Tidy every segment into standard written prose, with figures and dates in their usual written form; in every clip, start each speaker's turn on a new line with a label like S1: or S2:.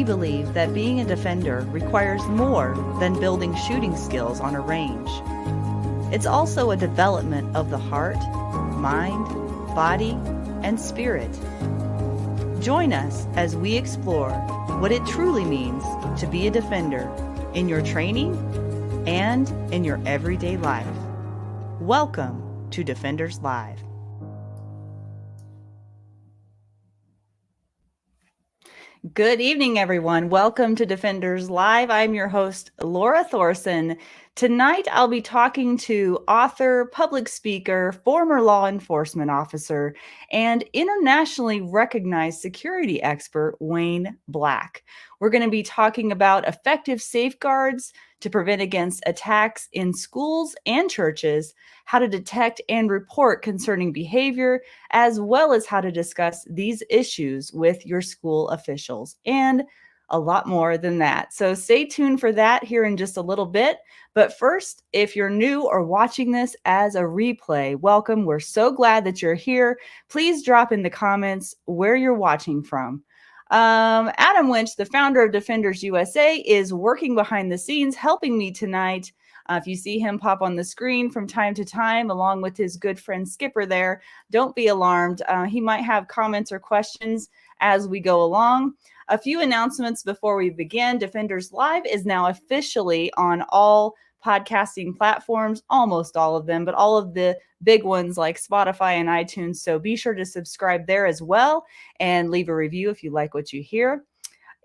S1: we believe that being a defender requires more than building shooting skills on a range. It's also a development of the heart, mind, body, and spirit. Join us as we explore what it truly means to be a defender in your training and in your everyday life. Welcome to Defenders Live. Good evening, everyone. Welcome to Defenders Live. I'm your host, Laura Thorson. Tonight, I'll be talking to author, public speaker, former law enforcement officer, and internationally recognized security expert, Wayne Black. We're going to be talking about effective safeguards to prevent against attacks in schools and churches, how to detect and report concerning behavior, as well as how to discuss these issues with your school officials, and a lot more than that. So stay tuned for that here in just a little bit. But first, if you're new or watching this as a replay, welcome. We're so glad that you're here. Please drop in the comments where you're watching from. Adam Winch, the founder of Defenders USA, is working behind the scenes, helping me tonight. If you see him pop on the screen from time to time, along with his good friend Skipper there, don't be alarmed. He might have comments or questions as we go along. A few announcements before we begin. Defenders Live is now officially on all podcasting platforms, almost all of them, but all of the big ones like Spotify and iTunes. So be sure to subscribe there as well and leave a review if you like what you hear.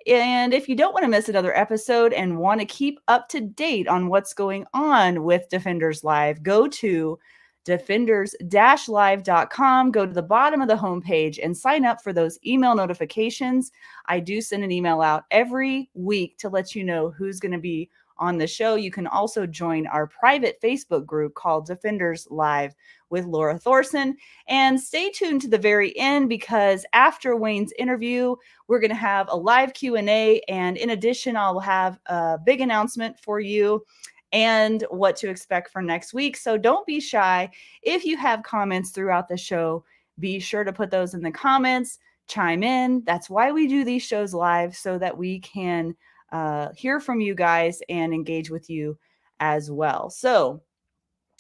S1: And if you don't want to miss another episode and want to keep up to date on what's going on with Defenders Live, go to defenders-live.com, go to the bottom of the homepage and sign up for those email notifications. I do send an email out every week to let you know who's going to be on the show. You can also join our private Facebook group called Defenders Live with Laura Thorson. And stay tuned to the very end, because after Wayne's interview, we're going to have a live Q&A. And in addition, I'll have a big announcement for you and what to expect for next week. So don't be shy. If you have comments throughout the show, be sure to put those in the comments, chime in. That's why we do these shows live, so that we can hear from you guys and engage with you as well. So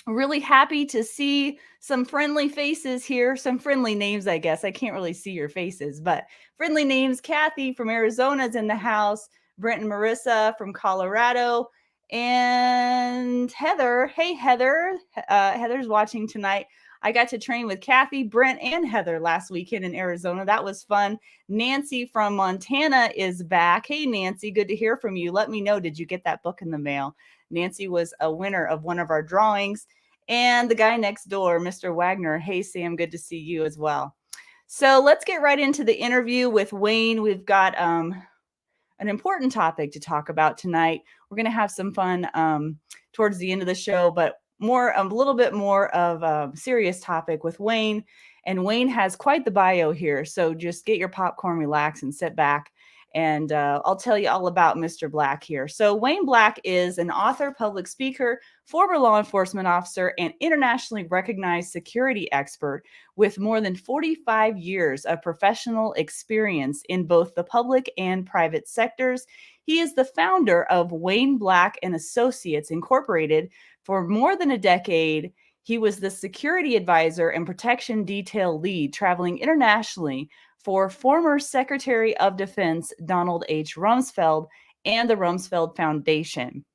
S1: really happy to see some friendly faces here, some friendly names, I guess. I can't really see your faces, but friendly names. Kathy from Arizona is in the house. Brent and Marissa from Colorado. And Heather. Hey, Heather. Heather's watching tonight. I got to train with Kathy, Brent, and Heather last weekend in Arizona. That was fun. Nancy from Montana is back. Hey, Nancy, good to hear from you. Let me know, did you get that book in the mail? Nancy was a winner of one of our drawings. And the guy next door, Mr. Wagner. Hey, Sam, good to see you as well. So let's get right into the interview with Wayne. We've got an important topic to talk about tonight. We're going to have some fun towards the end of the show, but a little bit more of a serious topic with Wayne. And Wayne has quite the bio here. So just get your popcorn, relax, and sit back. And I'll tell you all about Mr. Black here. So Wayne Black is an author, public speaker, former law enforcement officer, and internationally recognized security expert with more than 45 years of professional experience in both the public and private sectors. He is the founder of Wayne Black and Associates Incorporated. For more than a decade, he was the security advisor and protection detail lead, traveling internationally for former Secretary of Defense Donald H. Rumsfeld and the Rumsfeld Foundation.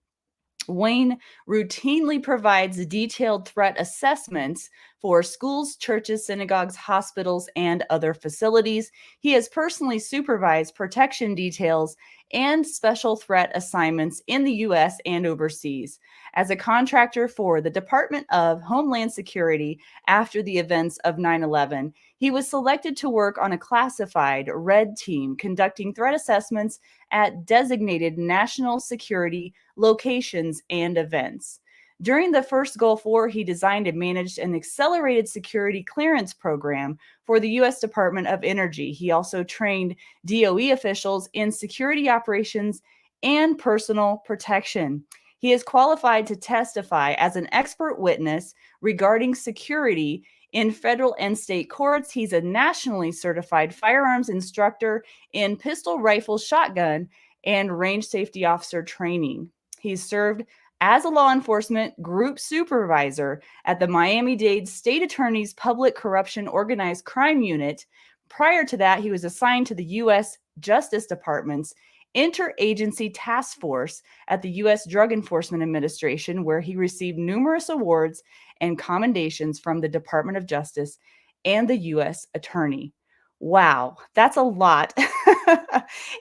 S1: Wayne routinely provides detailed threat assessments for schools, churches, synagogues, hospitals, and other facilities. He has personally supervised protection details and special threat assignments in the U.S. and overseas. As a contractor for the Department of Homeland Security after the events of 9/11, he was selected to work on a classified red team conducting threat assessments at designated national security locations and events. During the first Gulf War, he designed and managed an accelerated security clearance program for the U.S. Department of Energy. He also trained DOE officials in security operations and personal protection. He is qualified to testify as an expert witness regarding security In federal and state courts, he's a nationally certified firearms instructor in pistol, rifle, shotgun, and range safety officer training. He's served as a law enforcement group supervisor at the Miami-Dade State Attorney's Public Corruption Organized Crime Unit. Prior to that, he was assigned to the U.S. Justice Department's Interagency Task Force at the U.S. Drug Enforcement Administration, where he received numerous awards and commendations from the Department of Justice and the U.S. Attorney. Wow, that's a lot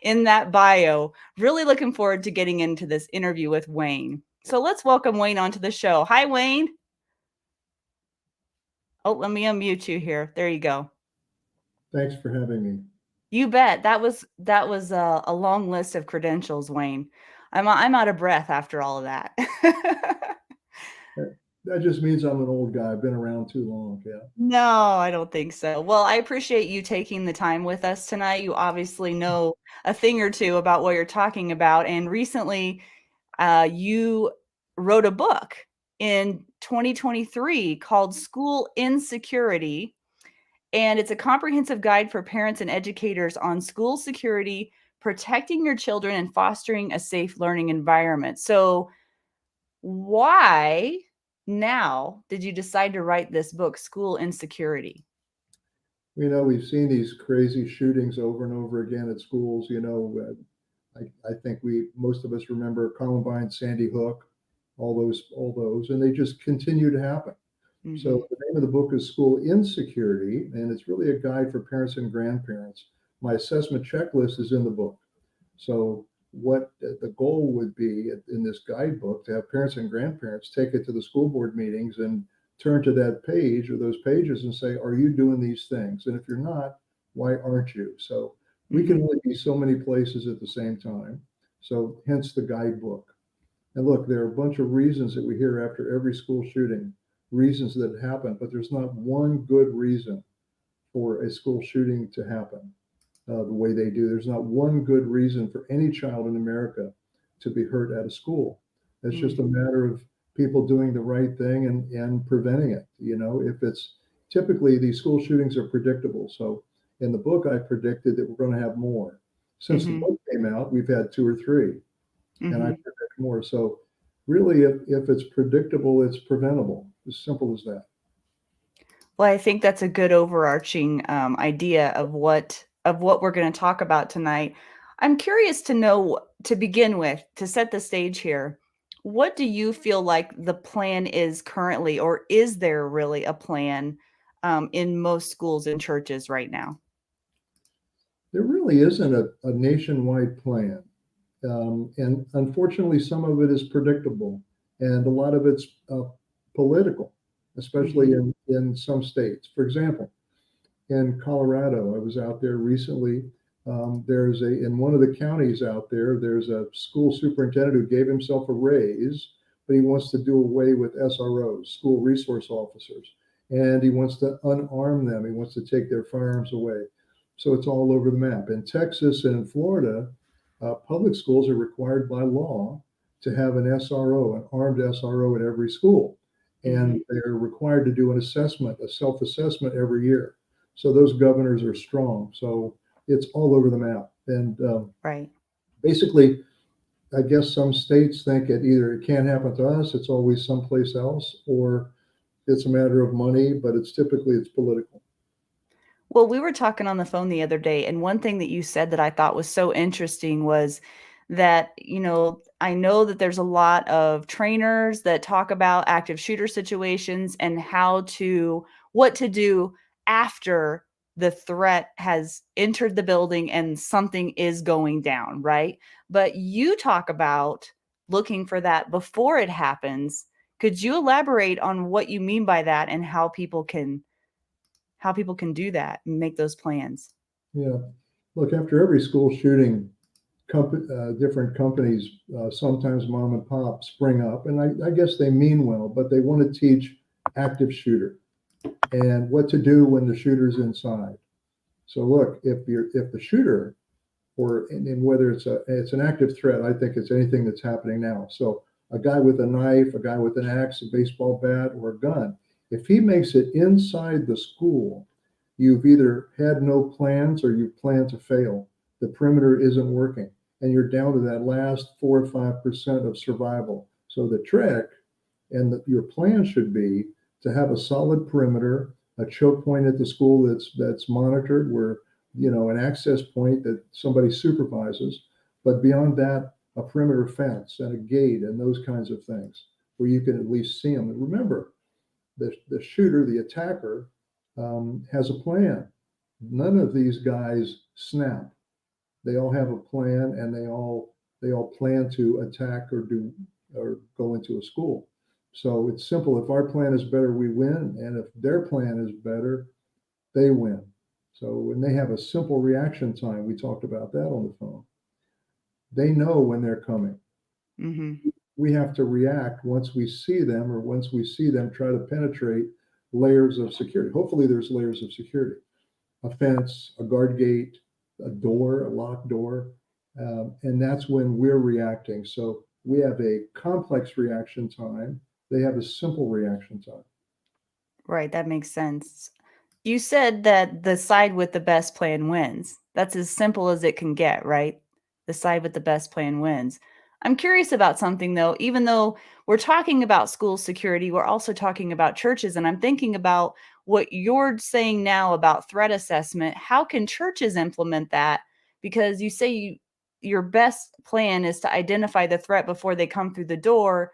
S1: in that bio. Really looking forward to getting into this interview with Wayne. So let's welcome Wayne onto the show. Hi, Wayne. Oh, let me unmute you here. There you go.
S2: Thanks for having me.
S1: You bet. That was a long list of credentials, Wayne. I'm out of breath after all of that.
S2: That just means I'm an old guy. I've been around too long. Yeah.
S1: No, I don't think so. Well, I appreciate you taking the time with us tonight. You obviously know a thing or two about what you're talking about. And recently, you wrote a book in 2023 called School Insecurity. And it's a comprehensive guide for parents and educators on school security, protecting your children, and fostering a safe learning environment. So why now did you decide to write this book, School Insecurity?
S2: We've seen these crazy shootings over and over again at schools. I think most of us remember Columbine, Sandy Hook, all those, and they just continue to happen. Mm-hmm. So the name of the book is School Insecurity, and it's really a guide for parents and grandparents. My assessment checklist is in the book. So what the goal would be in this guidebook to have parents and grandparents take it to the school board meetings and turn to that page or those pages and say, are you doing these things? And if you're not, why aren't you? So we can only be so many places at the same time. So hence the guidebook. And look, there are a bunch of reasons that we hear after every school shooting, reasons that happen, but there's not one good reason for a school shooting to happen the way they do. There's not one good reason for any child in America to be hurt at a school. It's just a matter of people doing the right thing and preventing it. If it's typically these school shootings are predictable. So in the book, I predicted that we're going to have more. Since the book came out, we've had 2 or 3, and I predict more. So really, if it's predictable, it's preventable. As simple as that.
S1: Well, I think that's a good overarching idea of what we're going to talk about tonight. I'm curious to know, to begin with, to set the stage here, what do you feel like the plan is currently, or is there really a plan in most schools and churches right now?
S2: There really isn't a nationwide plan. And unfortunately, some of it is predictable, and a lot of it's political, especially in some states. For example, in Colorado, I was out there recently. In one of the counties out there, there's a school superintendent who gave himself a raise, but he wants to do away with SROs, school resource officers, and he wants to unarm them. He wants to take their firearms away. So it's all over the map. In Texas and in Florida, public schools are required by law to have an SRO, an armed SRO at every school. And they're required to do an assessment, a self-assessment every year. So those governors are strong. So it's all over the map. And basically, I guess some states think it can't happen to us, it's always someplace else, or it's a matter of money, but it's political.
S1: Well, we were talking on the phone the other day, and one thing that you said that I thought was so interesting was that, I know that there's a lot of trainers that talk about active shooter situations and what to do after the threat has entered the building and something is going down, right? But you talk about looking for that before it happens. Could you elaborate on what you mean by that and how people can do that and make those plans?
S2: Yeah. Look, after every school shooting, different companies, sometimes mom and pop, spring up, and I guess they mean well, but they want to teach active shooter and what to do when the shooter's inside. So look, if the shooter, and whether it's an active threat, I think it's anything that's happening now. So a guy with a knife, a guy with an axe, a baseball bat, or a gun, If he makes it inside the school, you've either had no plans or you've planned to fail. The perimeter isn't working, and you're down to that last 4 or 5% of survival. So the trick and your plan should be to have a solid perimeter, a choke point at the school that's monitored, where an access point that somebody supervises. But beyond that, a perimeter fence and a gate and those kinds of things where you can at least see them. And remember, the shooter, the attacker, has a plan. None of these guys snap. They all have a plan, and they all plan to attack or go into a school. So it's simple. If our plan is better, we win, and if their plan is better, they win. So when they have a simple reaction time, we talked about that on the phone. They know when they're coming.
S1: Mm-hmm.
S2: We have to react once we see them, or once we see them try to penetrate layers of security. Hopefully there's layers of security, a fence, a guard gate, a door, a locked door. And that's when we're reacting. So we have a complex reaction time. They have a simple reaction time.
S1: Right, that makes sense. You said that the side with the best plan wins. That's as simple as it can get, right? The side with the best plan wins. I'm curious about something though. Even though we're talking about school security, we're also talking about churches. And I'm thinking about what you're saying now about threat assessment. How can churches implement that? Because you say your best plan is to identify the threat before they come through the door.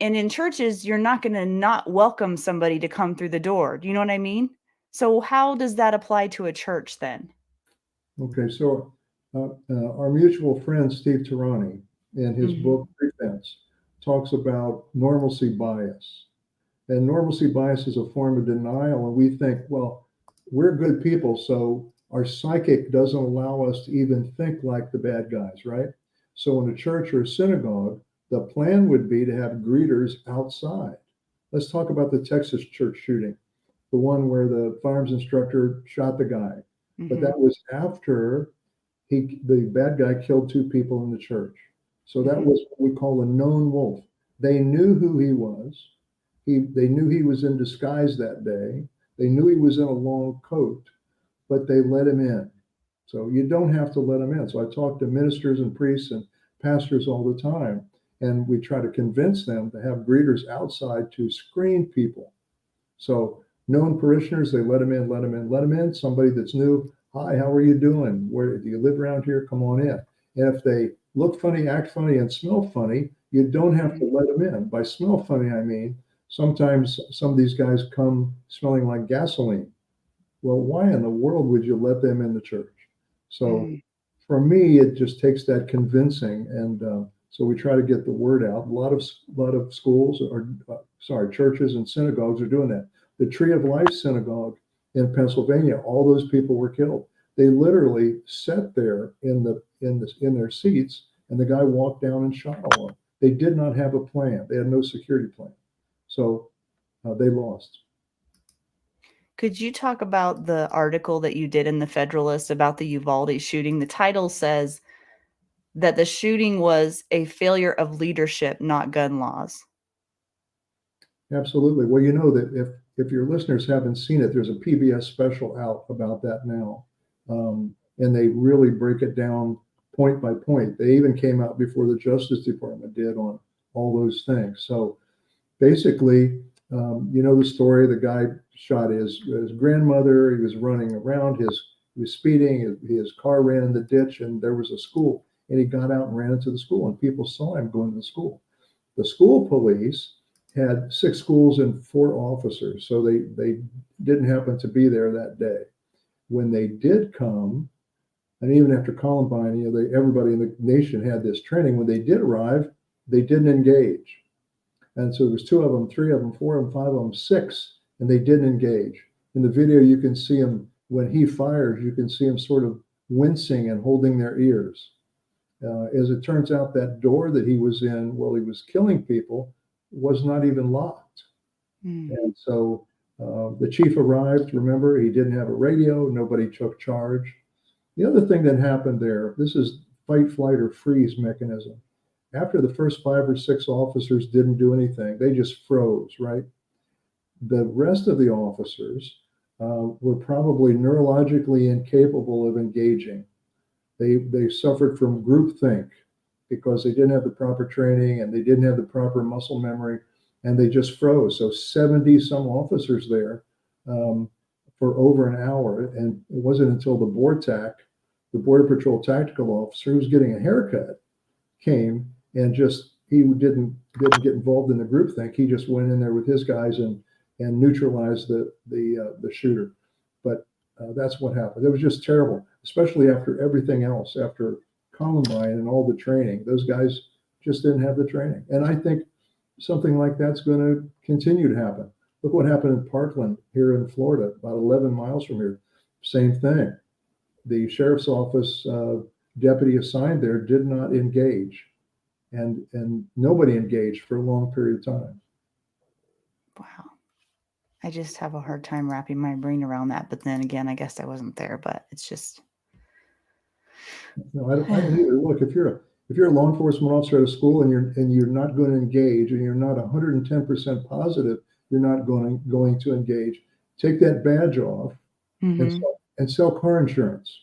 S1: And in churches, you're not going to not welcome somebody to come through the door. Do you know what I mean? So how does that apply to a church then?
S2: Okay, so our mutual friend, Steve Tarani, in his
S1: Mm-hmm.
S2: book, Pretense, talks about normalcy bias. And normalcy bias is a form of denial. And we think, well, we're good people, so our psychic doesn't allow us to even think like the bad guys, right? So in a church or a synagogue, the plan would be to have greeters outside. Let's talk about the Texas church shooting, the one where the firearms instructor shot the guy. But
S1: Mm-hmm.
S2: that was after the bad guy killed 2 people in the church. So that
S1: Mm-hmm.
S2: was what we call a known wolf. They knew who he was. They knew he was in disguise that day. They knew he was in a long coat, but they let him in. So you don't have to let him in. So I talk to ministers and priests and pastors all the time, and we try to convince them to have greeters outside to screen people. So known parishioners, they let them in, let them in, let them in. Somebody that's new, hi, how are you doing? Where do you live around here? Come on in. And if they look funny, act funny, and smell funny, you don't have to let them in. By smell funny, I mean sometimes some of these guys come smelling like gasoline. Well, why in the world would you let them in the church? So
S1: Mm-hmm.
S2: for me, it just takes that convincing, and so we try to get the word out. A lot of schools churches and synagogues are doing that. The Tree of Life synagogue in Pennsylvania, all those people were killed. They literally sat there in their seats, and the guy walked down and shot all of them. They did not have a plan. They had no security plan, so they lost.
S1: Could you talk about the article that you did in the Federalist about the Uvalde shooting? The title says that the shooting was a failure of leadership, not gun laws.
S2: Absolutely. Well, you know that if your listeners haven't seen it, there's a PBS special out about that now, and they really break it down point by point. They even came out before the Justice Department did on all those things. So basically, you know the story. The guy shot his grandmother. He was running around. He was speeding. His car ran in the ditch, and there was a school. And he got out and ran into the school, and people saw him going to the school. The school police had 6 schools and 4 officers, so they didn't happen to be there that day. When they did come, and even after Columbine, everybody in the nation had this training. When they did arrive, they didn't engage. And so there's 2 of them, 3 of them, 4 of them, 5 of them, 6, and they didn't engage. In the video, you can see him when he fires. You can see him sort of wincing and holding their ears. As it turns out, that door that he was in while he was killing people was not even locked. And so the chief arrived. Remember, he didn't have a radio. Nobody took charge. The other thing that happened there, this is fight, flight, or freeze mechanism. After the first 5 or 6 officers didn't do anything, they just froze, right? The rest of the officers were probably neurologically incapable of engaging. They suffered from groupthink because they didn't have the proper training and they didn't have the proper muscle memory, and they just froze. So 70 some officers there for over an hour, and it wasn't until the BORTAC, the Border Patrol tactical officer who was getting a haircut, came and just he didn't get involved in the groupthink. He just went in there with his guys and neutralized the shooter. But that's what happened. It was just terrible, especially after everything else, after Columbine and all the training. Those guys just didn't have the training. And I think something like that's going to continue to happen. Look what happened in Parkland here in Florida, about 11 miles from here. Same thing. The sheriff's office deputy assigned there did not engage, and nobody engaged for a long period of time.
S1: Wow. I just have a hard time wrapping my brain around that. But then again, I guess I wasn't there, but it's just.
S2: No, I don't either. Look, if you're a law enforcement officer at a school and you're not going to engage, and you're not 110% positive you're not going to engage, take that badge off and sell car insurance.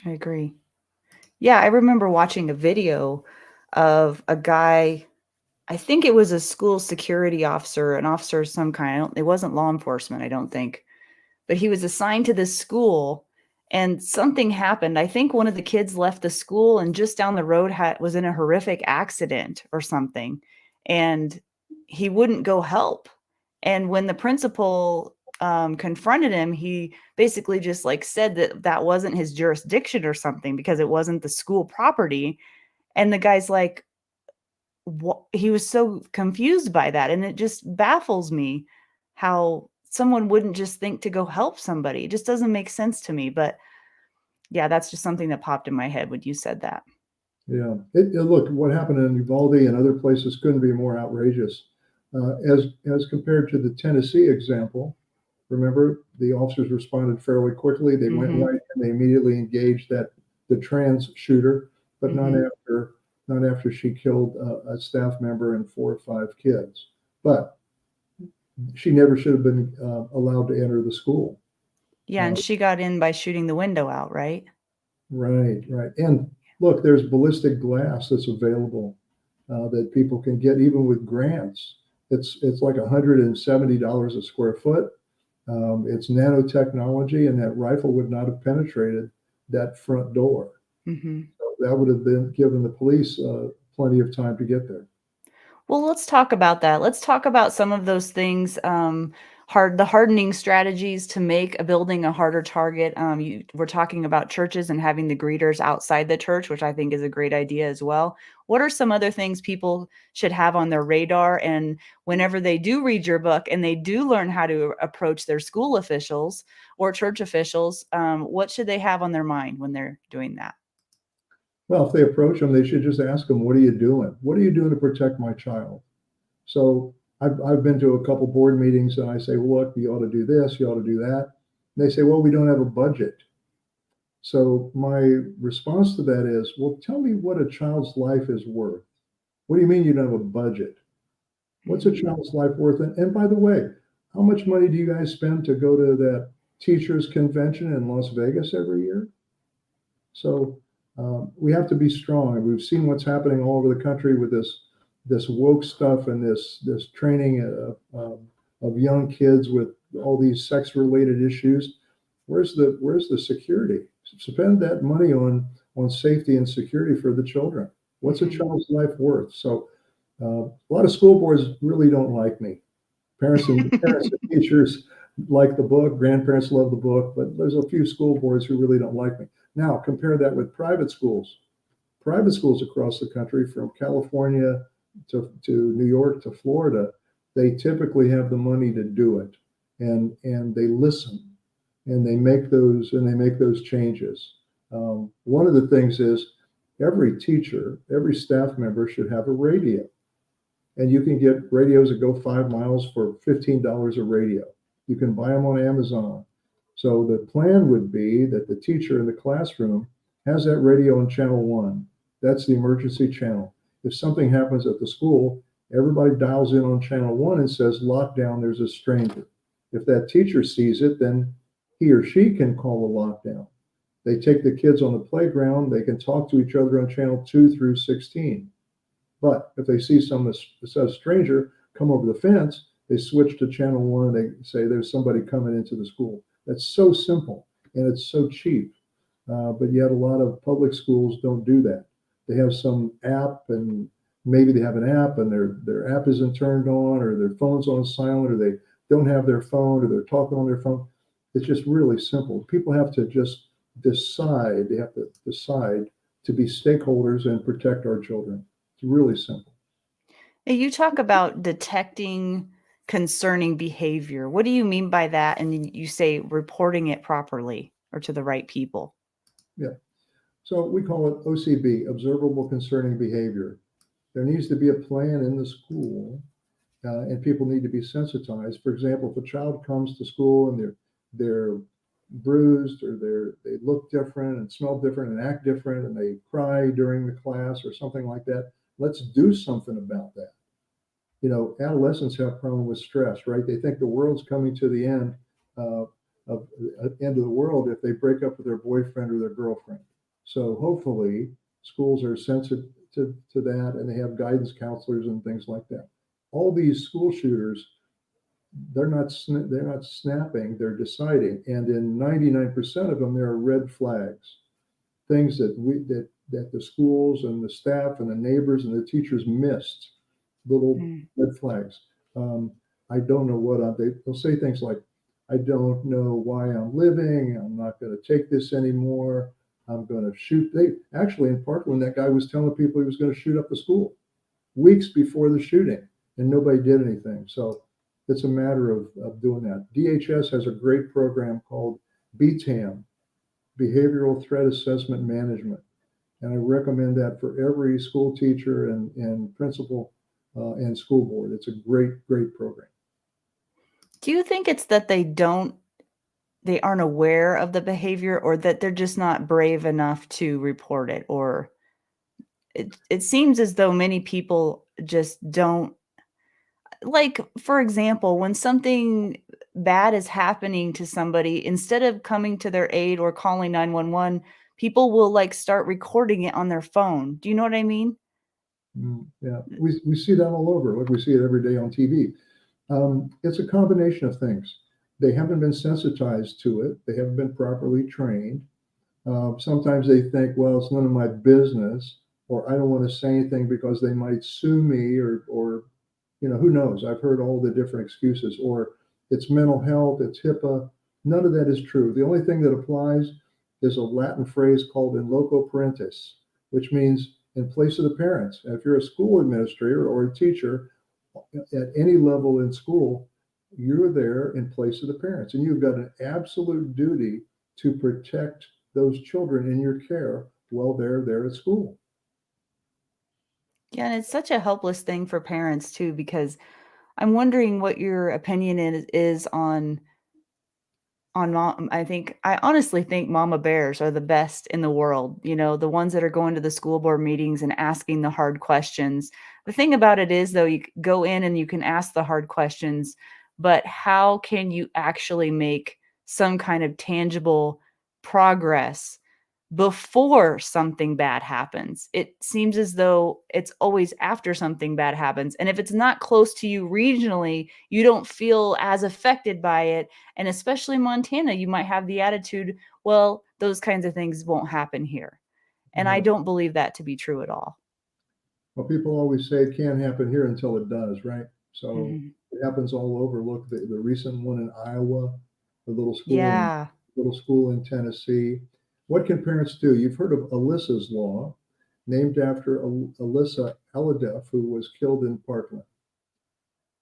S1: I agree. Yeah, I remember watching a video of a guy, I think it was a school security officer, an officer of some kind. It wasn't law enforcement, I don't think. But he was assigned to this school and something happened. I think one of the kids left the school and just down the road was in a horrific accident or something. And he wouldn't go help. And when the principal confronted him, he basically just like said that wasn't his jurisdiction or something because it wasn't the school property. And the guy's like, what? He was so confused by that. And it just baffles me how someone wouldn't just think to go help somebody. It just doesn't make sense to me. But yeah, that's just something that popped in my head when you said that.
S2: Yeah. Look, what happened in Uvalde and other places couldn't be more outrageous. As compared to the Tennessee example, remember, the officers responded fairly quickly. They went right and they immediately engaged the trans shooter, but not after she killed a staff member and 4 or 5 kids. But she never should have been allowed to enter the school.
S1: Yeah, and she got in by shooting the window out, right?
S2: Right. And look, there's ballistic glass that's available that people can get even with grants. It's like $170 a square foot. It's nanotechnology, and that rifle would not have penetrated that front door. So that would have been given the police plenty of time to get there.
S1: Well, let's talk about that. Let's talk about some of those things, the hardening strategies to make a building a harder target. We're talking about churches and having the greeters outside the church, which I think is a great idea as well. What are some other things people should have on their radar? And whenever they do read your book and they do learn how to approach their school officials or church officials, what should they have on their mind when they're doing that?
S2: Well, if they approach them, they should just ask them, what are you doing? What are you doing to protect my child? So I've been to a couple board meetings and I say, well, look, you ought to do this, you ought to do that. And they say, well, we don't have a budget. So my response to that is, well, tell me what a child's life is worth. What do you mean you don't have a budget? What's a child's life worth? And by the way, how much money do you guys spend to go to that teachers convention in Las Vegas every year? So we have to be strong. And we've seen what's happening all over the country with this woke stuff and this training of young kids with all these sex-related issues. Where's the security? Spend that money on safety and security for the children. What's a child's life worth? So a lot of school boards really don't like me. Parents and teachers like the book. Grandparents love the book, but there's a few school boards who really don't like me. Now, compare that with private schools. Private schools across the country, from California to New York to Florida, they typically have the money to do it, and they listen, and they make those changes. One of the things is every teacher, every staff member should have a radio, and you can get radios that go 5 miles for $15 a radio. You can buy them on Amazon. So the plan would be that the teacher in the classroom has that radio on channel 1. That's the emergency channel. If something happens at the school, Everybody dials in on channel 1 and says, lockdown, there's a stranger. If that teacher sees it, then he or she can call a lockdown. They take the kids on the playground, they can talk to each other on channel 2 through 16. But if they see someone that says stranger come over the fence, they switch to channel 1 and they say there's somebody coming into the school. That's so simple and it's so cheap. But yet a lot of public schools don't do that. They have some app, and maybe they have an app and their app isn't turned on, or their phone's on silent, or they don't have their phone, or they're talking on their phone. It's just really simple. People have to just decide. They have to decide to be stakeholders and protect our children. It's really simple.
S1: And you talk about detecting concerning behavior. What do you mean by that? And then you say reporting it properly or to the right people.
S2: Yeah. So we call it OCB, observable concerning behavior. There needs to be a plan in the school, and people need to be sensitized. For example, if a child comes to school and they're bruised, or they look different and smell different and act different, and they cry during the class or something like that, let's do something about that. Adolescents have problem with stress, right? They think the world's coming to the end of end of the world if they break up with their boyfriend or their girlfriend. So hopefully schools are sensitive to that, and they have guidance counselors and things like that. All these school shooters, they're not snapping, they're deciding, and in 99% of them there are red flags, things that the schools and the staff and the neighbors and the teachers missed, little red flags. I don't know what they'll say things like, I don't know why I'm living, I'm not going to take this anymore, I'm going to shoot. They actually, in Parkland, that guy was telling people he was going to shoot up the school weeks before the shooting, and nobody did anything. So it's a matter of doing that. DHS has a great program called BTAM, Behavioral Threat Assessment Management. And I recommend that for every school teacher and principal and school board. It's a great, great program.
S1: Do you think it's that they aren't aware of the behavior, or that they're just not brave enough to report it? Or it seems as though many people just don't, like, for example, when something bad is happening to somebody, instead of coming to their aid or calling 911, people will like start recording it on their phone. Do you know what I mean?
S2: Yeah, we see that all over. Like, we see it every day on TV. It's a combination of things. They haven't been sensitized to it. They haven't been properly trained. Sometimes they think, well, it's none of my business, or I don't want to say anything because they might sue me, or who knows? I've heard all the different excuses, or it's mental health, it's HIPAA. None of that is true. The only thing that applies is a Latin phrase called in loco parentis, which means in place of the parents. And if you're a school administrator or a teacher at any level in school, you're there in place of the parents, and you've got an absolute duty to protect those children in your care while they're there at school.
S1: Yeah, and it's such a helpless thing for parents too, because I'm wondering what your opinion is on mom. I honestly think mama bears are the best in the world, the ones that are going to the school board meetings and asking the hard questions. The thing about it is, though, you go in and you can ask the hard questions, but how can you actually make some kind of tangible progress before something bad happens? It seems as though it's always after something bad happens. And if it's not close to you regionally, you don't feel as affected by it. And especially in Montana, you might have the attitude, well, those kinds of things won't happen here. And I
S2: Yeah.
S1: don't believe that to be true at all.
S2: Well, people always say it can't happen here until it does, right? So
S1: Mhm.
S2: it happens all over. Look, the recent one in Iowa, the
S1: Yeah.
S2: little school in Tennessee. What can parents do? You've heard of Alyssa's Law, named after Alyssa Aladeff, who was killed in Parkland.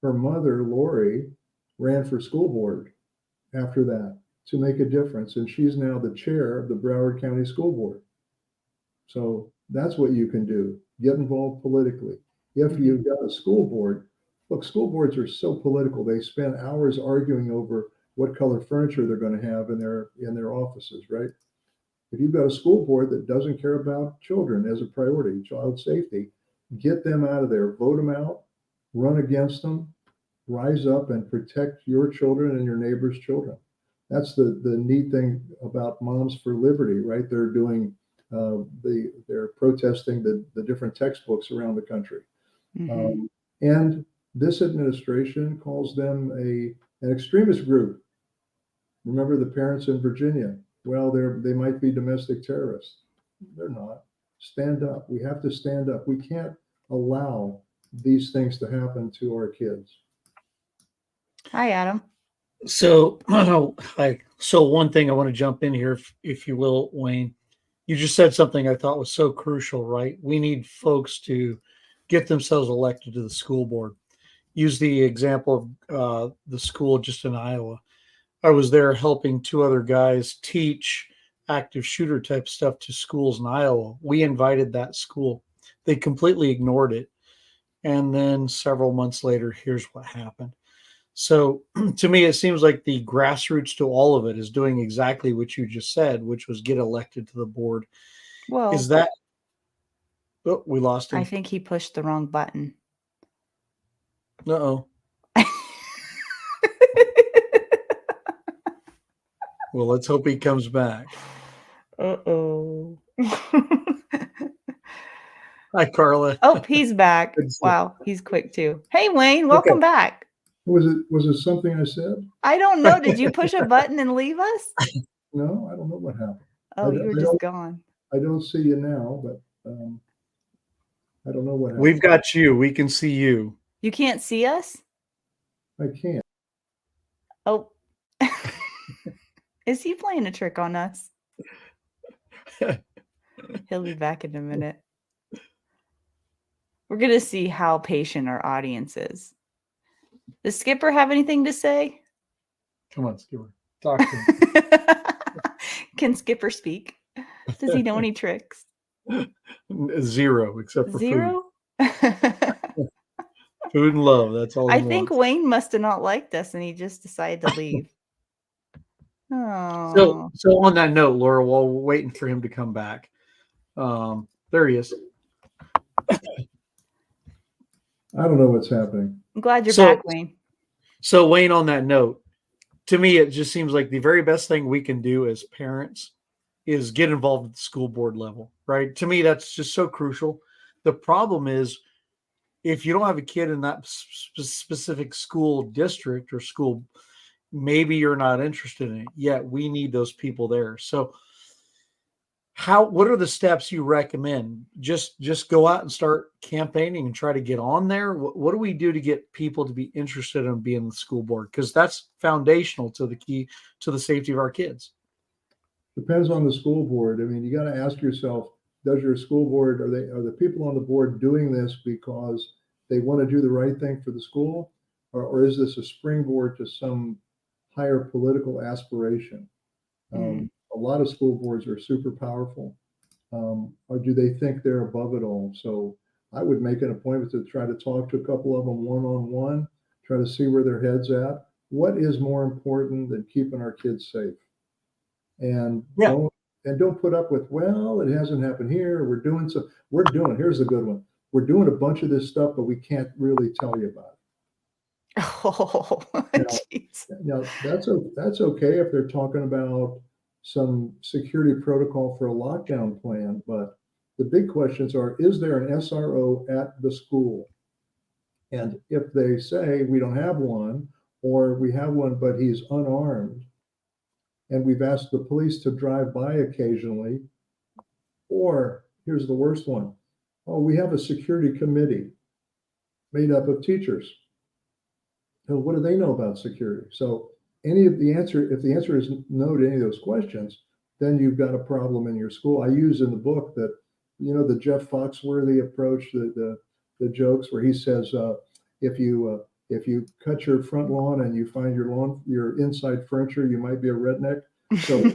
S2: Her mother, Lori, ran for school board after that to make a difference, and she's now the chair of the Broward County School Board. So that's what you can do. Get involved politically. If you've got a school board, look, school boards are so political. They spend hours arguing over what color furniture they're going to have in their offices, right? If you've got a school board that doesn't care about children as a priority, child safety, get them out of there, vote them out, run against them, rise up and protect your children and your neighbor's children. That's the neat thing about Moms for Liberty, right? They're doing they're protesting the different textbooks around the country.
S1: Mhm.
S2: And this administration calls them an extremist group. Remember the parents in Virginia? Well, they might be domestic terrorists. They're not. Stand up. We have to stand up. We can't allow these things to happen to our kids.
S1: Hi, Adam.
S3: So, so one thing I want to jump in here, if you will, Wayne. You just said something I thought was so crucial, right? We need folks to get themselves elected to the school board. Use the example of the school just in Iowa. I was there helping two other guys teach active shooter type stuff to schools in Iowa. We invited that school. They completely ignored it. And then several months later, here's what happened. So to me, it seems like the grassroots to all of it is doing exactly what you just said, which was get elected to the board.
S1: Well,
S3: Is that, oh, we lost
S1: I
S3: him.
S1: think he pushed the wrong button.
S3: Uh-oh. Well, let's hope he comes back.
S1: Uh-oh.
S3: Hi, Carla.
S1: Oh, he's back.
S3: Good stuff.
S1: Wow, he's quick too. Hey, Wayne, welcome back.
S2: Was it something I said?
S1: I don't know. Did you push a button and leave us?
S2: No, I don't know what happened.
S1: Oh, you were just gone.
S2: I don't see you now, but I don't know what happened.
S3: We've got you. We can see you.
S1: You can't see us?
S2: I can't.
S1: Oh. Is he playing a trick on us? He'll be back in a minute. We're going to see how patient our audience is. Does Skipper have anything to say?
S3: Come on, Skipper. Talk to him.
S1: Can Skipper speak? Does he know any tricks?
S3: Zero, except for
S1: Zero?
S3: Food and love. That's all he
S1: I think
S3: wants.
S1: Wayne must have not liked us and he just decided to leave. Oh.
S3: So on that note, Laura, while we're waiting for him to come back, there he is.
S2: I don't know what's happening.
S1: I'm glad you're back, Wayne.
S3: So Wayne, on that note, to me, it just seems like the very best thing we can do as parents is get involved at the school board level, right? To me, that's just so crucial. The problem is if you don't have a kid in that specific school district or school, maybe you're not interested in it yet. We need those people there. So what are the steps you recommend? Just go out and start campaigning and try to get on there. What do we do to get people to be interested in being the school board? Because that's foundational to the key to the safety of our kids.
S2: Depends on the school board. I mean, you got to ask yourself, does your school board, are the people on the board doing this because they want to do the right thing for the school? Or is this a springboard to some higher political aspiration? A lot of school boards are super powerful. Or do they think they're above it all? So I would make an appointment to try to talk to a couple of them one-on-one, try to see where their head's at. What is more important than keeping our kids safe? And don't put up with, well, it hasn't happened here. Here's a good one. We're doing a bunch of this stuff, but we can't really tell you about it.
S1: Oh, jeez.
S2: Now that's okay if they're talking about some security protocol for a lockdown plan, but the big questions are, is there an SRO at the school? And if they say we don't have one, or we have one, but he's unarmed, and we've asked the police to drive by occasionally, or here's the worst one. Oh, we have a security committee made up of teachers. So what do they know about security? So if the answer is no to any of those questions, then you've got a problem in your school. I use in the book that, the Jeff Foxworthy approach, the jokes where he says, if you cut your front lawn and you find your inside furniture, you might be a redneck. So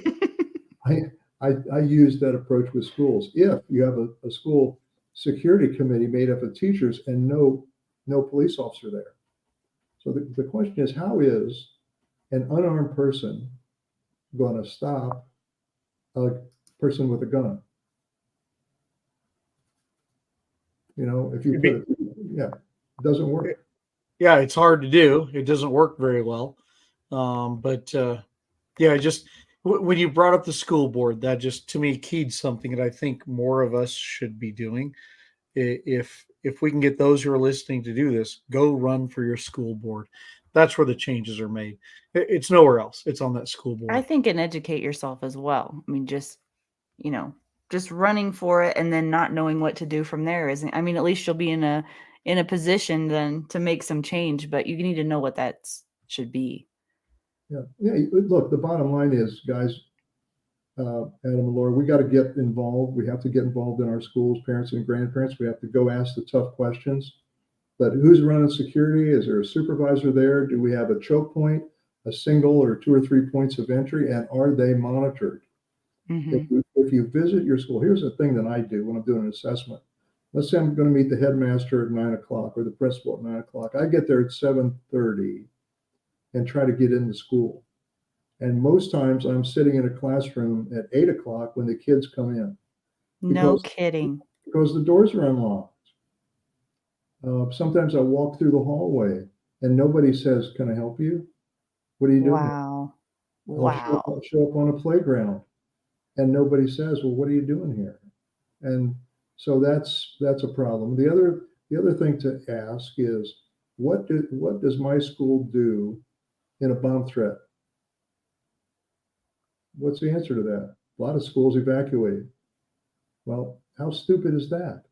S2: I use that approach with schools. If you have a school security committee made up of teachers and no police officer there. So the question is, how is an unarmed person going to stop a person with a gun? If you put it, it doesn't work.
S3: yeah, it's hard to do. It doesn't work very well. But yeah, just when you brought up the school board, that just to me keyed something that I think more of us should be doing. If we can get those who are listening to do this, go run for your school board. That's where the changes are made. It's nowhere else. It's on that school
S1: I
S3: board.
S1: think and educate yourself as well. I mean, just, you know, just running for it and then not knowing what to do from there isn't, I mean, at least you'll be in a position then to make some change, but you need to know what that should be.
S2: Yeah. Yeah. Look, the bottom line is, guys, Adam and Laura, we got to get involved. We have to get involved in our schools, parents and grandparents. We have to go ask the tough questions. But who's running security? Is there a supervisor there? Do we have a choke point, a single or 2 or 3 points of entry? And are they monitored?
S1: Mm-hmm.
S2: If you visit your school, here's the thing that I do when I'm doing an assessment. Let's say I'm going to meet the headmaster at 9 o'clock or the principal at 9 o'clock. I get there at 7:30 and try to get in the school. And most times I'm sitting in a classroom at 8 o'clock when the kids come in.
S1: No kidding.
S2: Because the doors are unlocked. Sometimes I walk through the hallway and nobody says, "Can I help you? What are you doing?"
S1: Wow.
S2: I'll show up on a playground and nobody says, "Well, what are you doing here?" And so that's a problem. The other thing to ask is, what does my school do in a bomb threat? What's the answer to that? A lot of schools evacuate. Well, how stupid is that?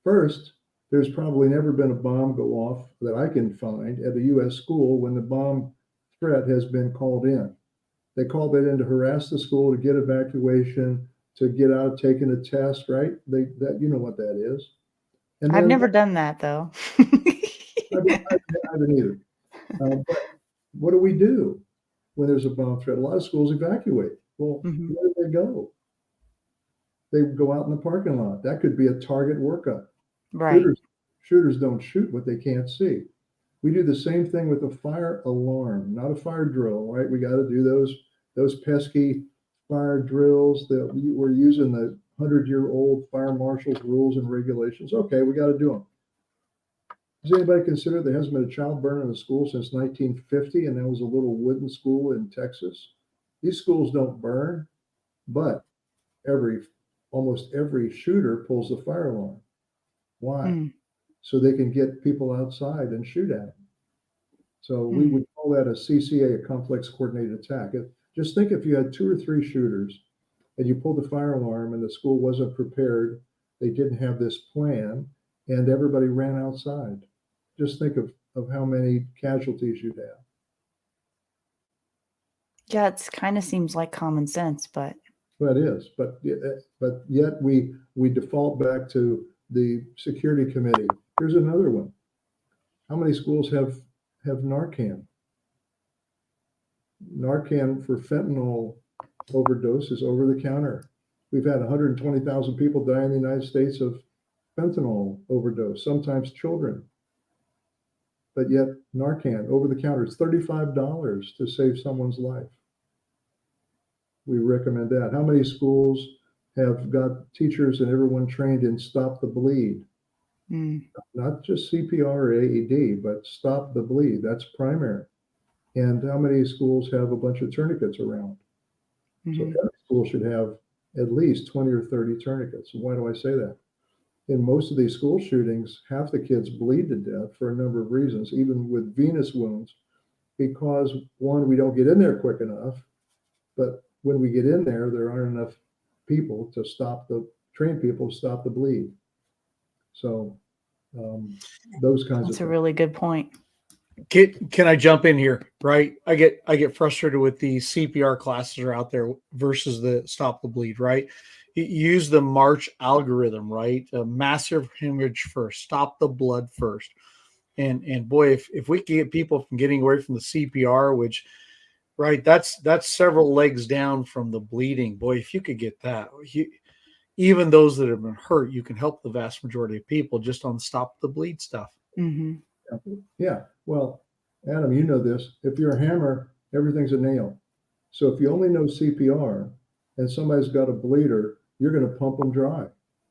S2: First, there's probably never been a bomb go off that I can find at a U.S. school when the bomb threat has been called in. They called it in to harass the school, to get evacuation, to get out taking a test, right? That you know what that is. And
S1: I've
S2: then
S1: never done that though.
S2: I haven't either. But what do we do when there's a bomb threat? A lot of schools evacuate. Well,
S1: Mhm.
S2: where do they go? They go out in the parking lot. That could be a target workup.
S1: Right.
S2: Shooters don't shoot what they can't see. We do the same thing with a fire alarm, not a fire drill, right? We got to do those pesky fire drills that we're using the 100-year-old fire marshal's rules and regulations. Okay, we got to do them. Does anybody consider there hasn't been a child burned in a school since 1950, and that was a little wooden school in Texas? These schools don't burn, but almost every shooter pulls the fire alarm. Why?
S1: Mm.
S2: So they can get people outside and shoot at them. So we would call that a CCA, a complex coordinated attack. Just think if you had 2 or 3 shooters and you pulled the fire alarm and the school wasn't prepared, they didn't have this plan, and everybody ran outside. Just think of how many casualties you'd have.
S1: Yeah, it's kind of seems like common sense, but
S2: Well, it is, but yet we default back to the security committee. Here's another one. How many schools have Narcan? Narcan for fentanyl overdose is over the counter. We've had 120,000 people die in the United States of fentanyl overdose, sometimes children. But yet Narcan over the counter is $35 to save someone's life. We recommend that. How many schools have got teachers and everyone trained in stop the bleed? Not just CPR or AED, but stop the bleed. That's primary. And how many schools have a bunch of tourniquets around? So every school should have at least 20 or 30 tourniquets. And why do I say that? In most of these school shootings, half the kids bleed to death for a number of reasons, even with venous wounds, because one, we don't get in there quick enough, but when we get in there, there aren't enough people to train people to stop the bleed. So those kinds of
S1: that's a
S2: things.
S1: really good point.
S3: Can I jump in here? Right. I get frustrated with the CPR classes are out there versus the stop the bleed, right? You use the March algorithm, right? A massive hemorrhage first, stop the blood first. And boy, if we can get people from getting away from the CPR, which right, that's several legs down from the bleeding. Boy, if you could get that, even those that have been hurt, you can help the vast majority of people just on stop the bleed stuff.
S1: Mm-hmm.
S2: Yeah. Well, Adam, you know this. If you're a hammer, everything's a nail. So if you only know CPR and somebody's got a bleeder, you're going to pump them dry.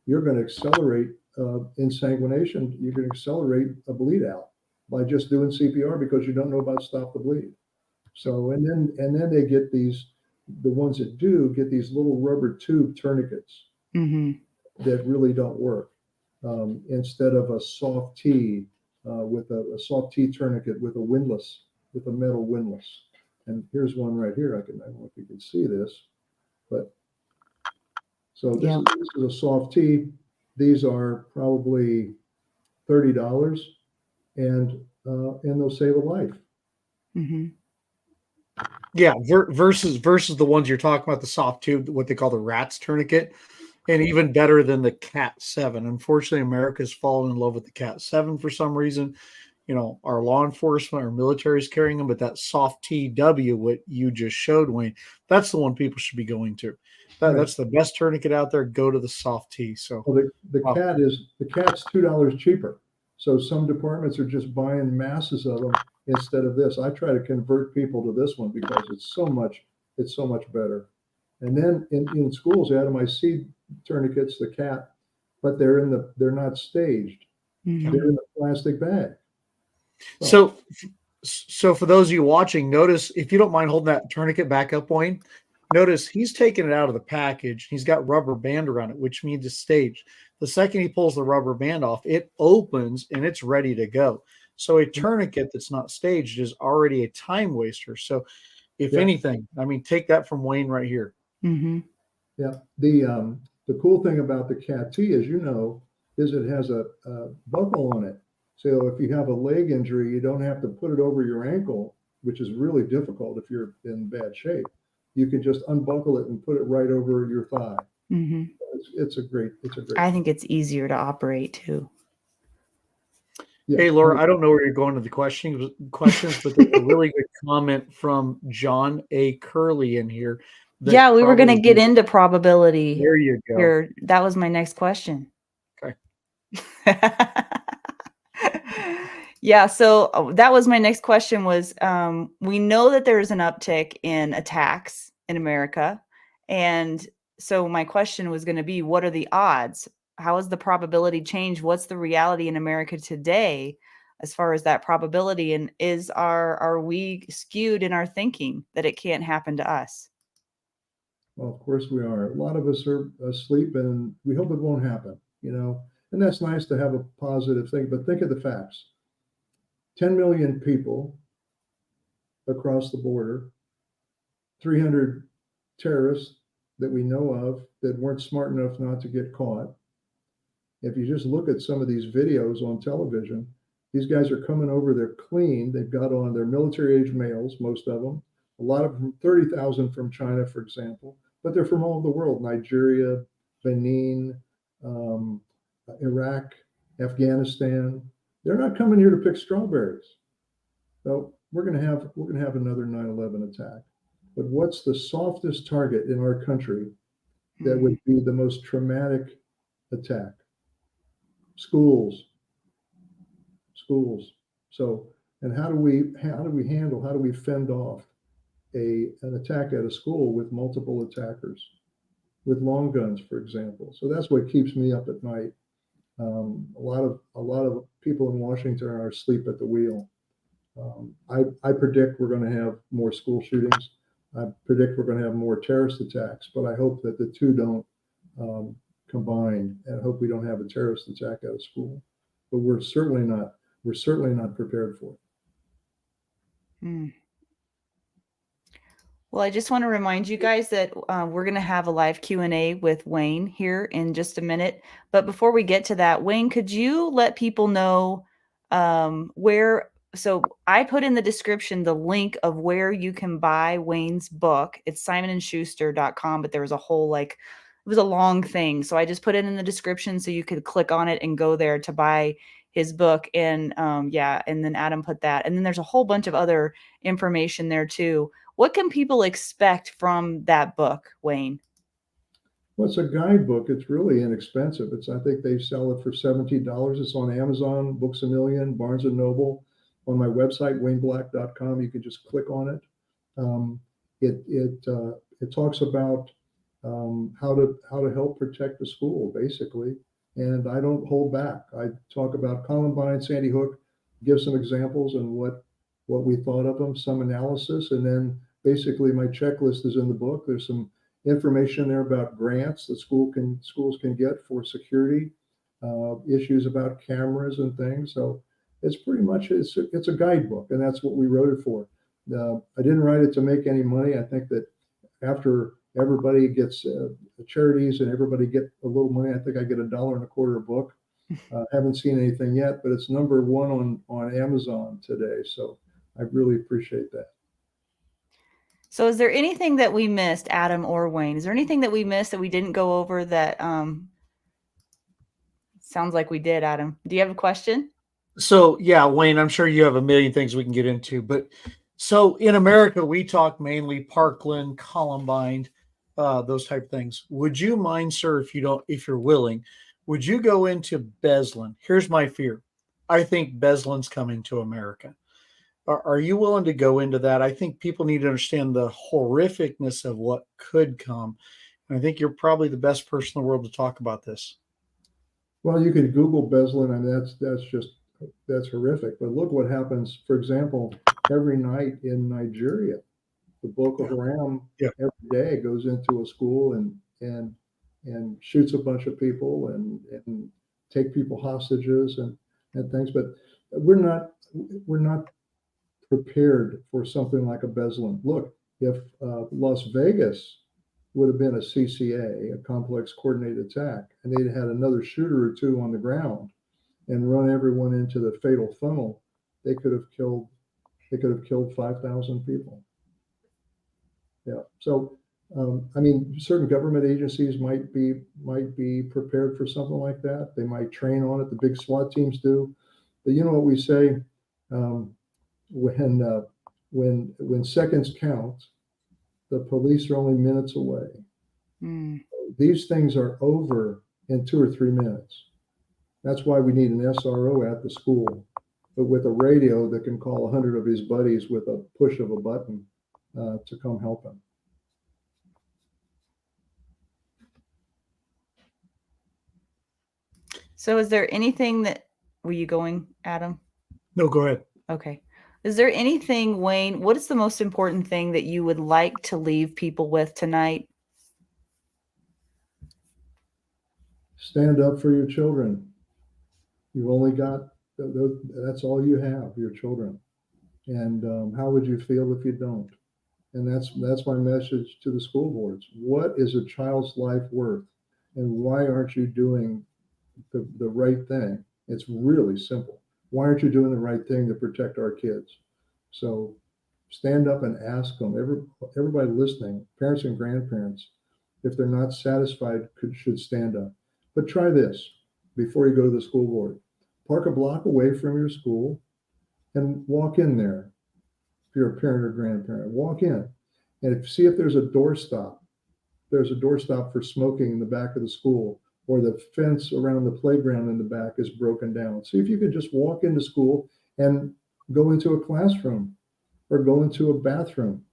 S2: You're going to accelerate insanguination. You're going to accelerate a bleed out by just doing CPR because you don't know about stop the bleed. So, and then they get these, the ones that do get these little rubber tube tourniquets that really don't work. Instead of a soft T with a soft T tourniquet with a metal windlass. And here's one right here. I don't know if you can see this, but so this is a soft T. These are probably $30, and they'll save a life.
S3: Yeah, versus the ones you're talking about, the soft tube, what they call the RATS tourniquet, and even better than the Cat 7. Unfortunately, America's fallen in love with the Cat 7 for some reason. You know, our law enforcement, our military is carrying them, but that soft TW, what you just showed, Wayne, that's the one people should be going to. That's the best tourniquet out there. Go to the soft T. So
S2: well, the Cat's $2 cheaper. So some departments are just buying masses of them instead of this. I try to convert people to this one because it's so much better. And then in schools, Adam, I see tourniquets, the Cat, but they're not staged. They're in the plastic bag.
S3: So for those of you watching, notice, if you don't mind holding that tourniquet back up, Wayne, notice he's taking it out of the package. He's got rubber band around it, which means it's staged. The second he pulls the rubber band off, it opens and it's ready to go. So a tourniquet that's not staged is already a time waster. So if anything, I mean, take that from Wayne right here.
S2: Yeah. The cool thing about the Cat T, as you know, is it has a buckle on it. So if you have a leg injury, you don't have to put it over your ankle, which is really difficult if you're in bad shape. You can just unbuckle it and put it right over your thigh. It's a great.
S1: I think it's easier to operate too.
S2: Yeah.
S3: Hey, Laura, I don't know where you're going to the questions, but there's a really good comment from John A. Curley in here.
S1: Yeah, we were going to get into probability.
S3: There you go.
S1: Here. That was my next question.
S3: Okay.
S1: Yeah, so that was my next question was, we know that there's an uptick in attacks in America. And so my question was going to be, what are the odds? How has the probability changed? What's the reality in America today as far as that probability? And are we skewed in our thinking that it can't happen to us?
S2: Well, of course we are. A lot of us are asleep, and we hope it won't happen, you know. And that's nice to have a positive thing, but think of the facts. 10 million people across the border, 300 terrorists that we know of that weren't smart enough not to get caught. If you just look at some of these videos on television, these guys are coming over, they're clean. They've got on their military age males, most of them. A lot of them, 30,000 from China, for example, but they're from all over the world, Nigeria, Benin, Iraq, Afghanistan. They're not coming here to pick strawberries. So we're going to have another 9/11 attack. But what's the softest target in our country that would be the most traumatic attack? Schools. So, and how do we fend off an attack at a school with multiple attackers, with long guns, for example? So that's what keeps me up at night. A lot of people in Washington are asleep at the wheel. I predict we're going to have more school shootings. I predict we're going to have more terrorist attacks, but I hope that the two don't combine, and I hope we don't have a terrorist attack at a school. But we're certainly not prepared for it.
S1: Well, I just want to remind you guys that we're going to have a live Q&A with Wayne here in just a minute. But before we get to that, Wayne, could you let people know where? So I put in the description the link of where you can buy Wayne's book. It's simonandschuster.com, but there was a whole it was a long thing. So I just put it in the description so you could click on it and go there to buy his book. And and then Adam put that. And then there's a whole bunch of other information there too. What can people expect from that book, Wayne?
S2: Well, it's a guidebook. It's really inexpensive. I think they sell it for $17. It's on Amazon, Books A Million, Barnes & Noble. On my website, wayneblack.com, you can just click on it. It talks about how to help protect the school, basically. And I don't hold back. I talk about Columbine, Sandy Hook, give some examples and what we thought of them, some analysis, and then basically my checklist is in the book. There's some information there about grants that schools can get for security, issues about cameras and things. So it's pretty much it's a guidebook, and that's what we wrote it for. I didn't write it to make any money. I think that after everybody gets charities and everybody get a little money, I think I get $1.25 a book. Haven't seen anything yet, but it's #1 on Amazon today. So I really appreciate that.
S1: So is there anything that we missed, Adam or Wayne? Is there anything that we missed that we didn't go over that sounds like we did, Adam? Do you have a question?
S3: So yeah, Wayne, I'm sure you have a million things we can get into, but so in America, we talk mainly Parkland, Columbine, those type of things. Would you mind, sir, if you're willing, would you go into Beslan? Here's my fear. I think Beslan's coming to America. Are you willing to go into that? I think people need to understand the horrificness of what could come. And I think you're probably the best person in the world to talk about this.
S2: Well, you could Google Beslan, and that's horrific. But look what happens, for example, every night in Nigeria. The Boko Haram every day goes into a school and shoots a bunch of people and take people hostages and things. But we're not prepared for something like a Beslan. Look, if Las Vegas would have been a CCA, a complex coordinated attack, and they'd had another shooter or two on the ground and run everyone into the fatal funnel, they could have killed 5,000 people. Yeah. So, I mean, certain government agencies might be prepared for something like that. They might train on it. The big SWAT teams do. But you know what we say, when seconds count, the police are only minutes away. These things are over in 2 or 3 minutes. That's why we need an SRO at the school, but with a radio that can call 100 of his buddies with a push of a button to come help him.
S1: So is there anything were you going, Adam?
S3: No, go ahead.
S1: Okay. Is there anything, Wayne, what is the most important thing that you would like to leave people with tonight?
S2: Stand up for your children. You've only got, that's all you have, your children. And how would you feel if you don't? And that's my message to the school boards. What is a child's life worth? And why aren't you doing the right thing? It's really simple. Why aren't you doing the right thing to protect our kids? So stand up and ask them, everybody listening, parents and grandparents, if they're not satisfied, should stand up. But try this before you go to the school board. Park a block away from your school and walk in there. If you're a parent or grandparent, walk in and see if there's a doorstop. There's a doorstop for smoking in the back of the school, or the fence around the playground in the back is broken down. See if you could just walk into school and go into a classroom or go into a bathroom.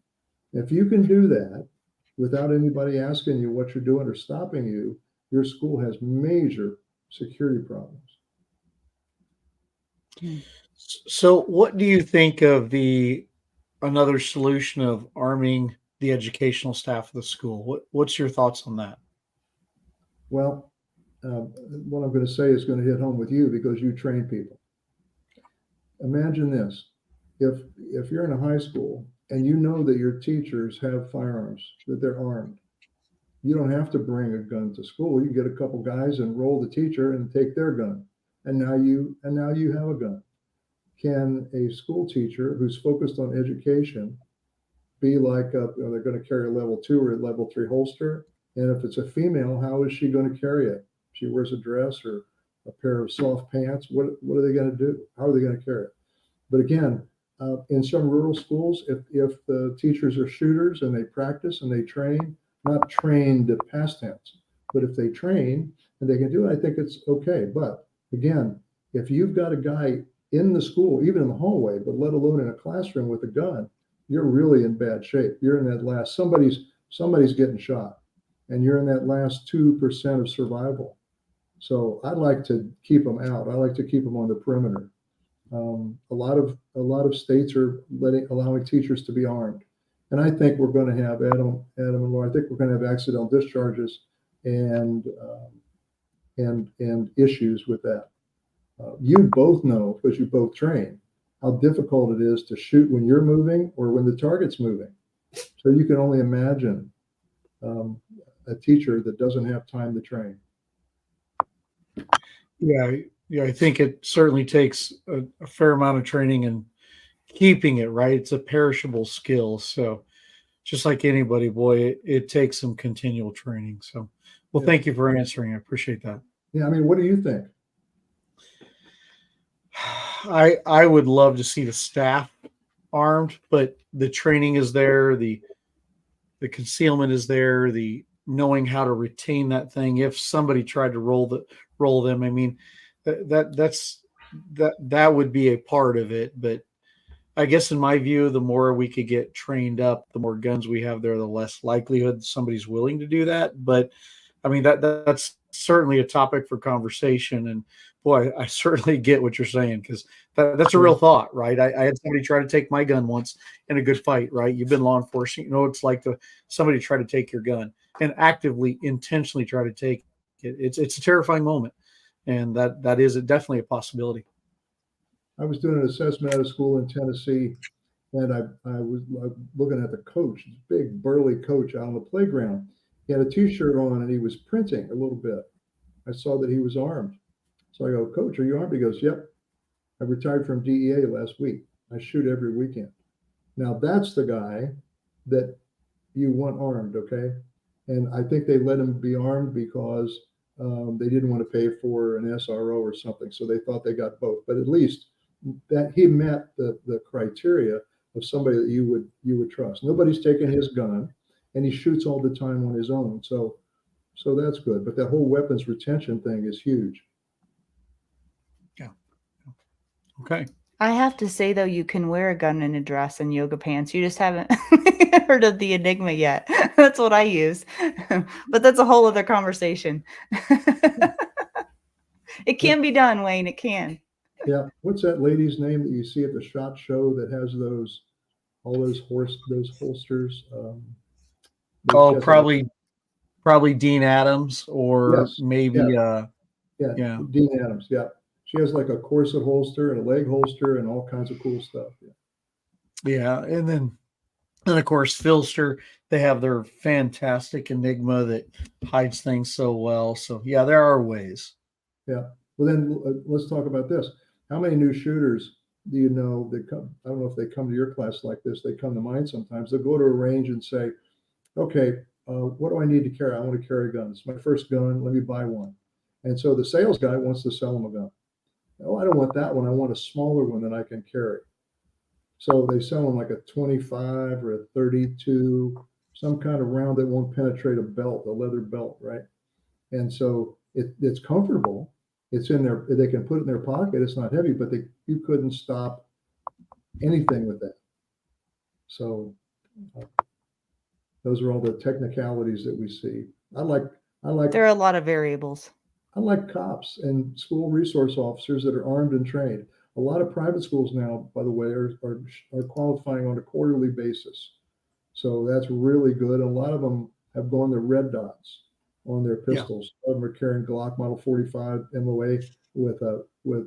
S2: If you can do that without anybody asking you what you're doing or stopping you, your school has major security problems.
S3: So what do you think of another solution of arming the educational staff of the school? What's your thoughts on that?
S2: Well, what I'm going to say is going to hit home with you because you train people. Imagine this. If you're in a high school and you know that your teachers have firearms, that they're armed, you don't have to bring a gun to school. You get a couple guys and roll the teacher and take their gun. And now you have a gun. Can a school teacher who's focused on education be like they're going to carry a level 2 or a level 3 holster? And if it's a female, how is she going to carry it? She wears a dress or a pair of soft pants. What are they going to do? How are they going to carry it? But again, in some rural schools, if the teachers are shooters and they practice and they train, not trained past tense, but if they train and they can do it, I think it's okay. But again, if you've got a guy in the school, even in the hallway, but let alone in a classroom with a gun, you're really in bad shape. You're in that last, somebody's getting shot, and you're in that last 2% of survival. So I'd like to keep them out. I like to keep them on the perimeter. A lot of states are allowing teachers to be armed, and I think we're going to have Adam and Laura. I think we're going to have accidental discharges and and issues with that. You both know, because you both train, how difficult it is to shoot when you're moving or when the target's moving. So you can only imagine a teacher that doesn't have time to train.
S3: Yeah, I think it certainly takes a fair amount of training and keeping it right. It's a perishable skill. So just like anybody, boy, it takes some continual training. So, well,
S2: Yeah.
S3: thank you for answering. I appreciate that.
S2: Yeah, I mean, what do you think?
S3: I would love to see the staff armed, but the training is there, the concealment is there, the knowing how to retain that thing if somebody tried to roll them. I mean, that would be a part of it. But I guess in my view, the more we could get trained up, the more guns we have there, the less likelihood somebody's willing to do that. But I mean, that's certainly a topic for conversation. And boy, I certainly get what you're saying, because that's a real thought, right? I had somebody try to take my gun once in a good fight, right? You've been law enforcement, you know, it's like somebody try to take your gun and actively, intentionally try to take it. It's a terrifying moment, and that is definitely a possibility.
S2: I was doing an assessment at a school in Tennessee, and I was looking at the coach, this big burly coach out on the playground. He had a t-shirt on and he was printing a little bit. I saw that he was armed. So I go, Coach, are you armed? He goes, yep. I retired from DEA last week. I shoot every weekend. Now that's the guy that you want armed, okay? And I think they let him be armed because they didn't want to pay for an SRO or something. So they thought they got both. But at least that he met the criteria of somebody that you would trust. Nobody's taking his gun, and he shoots all the time on his own. So that's good. But that whole weapons retention thing is huge.
S3: Yeah. Okay.
S1: I have to say, though, you can wear a gun in a dress and yoga pants. You just haven't heard of the Enigma yet. That's what I use. But that's a whole other conversation. It can be done, Wayne. It can.
S2: Yeah. What's that lady's name that you see at the SHOT Show that has all those holsters?
S3: Probably Dean Adams, or
S2: Yes.
S3: maybe
S2: Yeah.
S3: yeah.
S2: Dean Adams. Yeah. She has like a corset holster and a leg holster and all kinds of cool stuff.
S3: Yeah. And then of course, Filster, they have their fantastic Enigma that hides things so well. So yeah, there are ways.
S2: Yeah. Well, then let's talk about this. How many new shooters do you know that come? I don't know if they come to your class like this. They come to mine sometimes. They'll go to a range and say, okay, what do I need to carry? I want to carry guns. It's my first gun. Let me buy one. And so the sales guy wants to sell them a gun. Oh, I don't want that one. I want a smaller one that I can carry. So they sell them like a 25 or a 32, some kind of round that won't penetrate a belt, a leather belt, right? And so it's comfortable. It's in there. They can put it in their pocket. It's not heavy, but you couldn't stop anything with that. So those are all the technicalities that we see. I like.
S1: There are a lot of variables.
S2: I like cops and school resource officers that are armed and trained. A lot of private schools now, by the way, are qualifying on a quarterly basis. So that's really good. And a lot of them have gone to red dots on their pistols. Some of them are carrying Glock Model 45 MOA with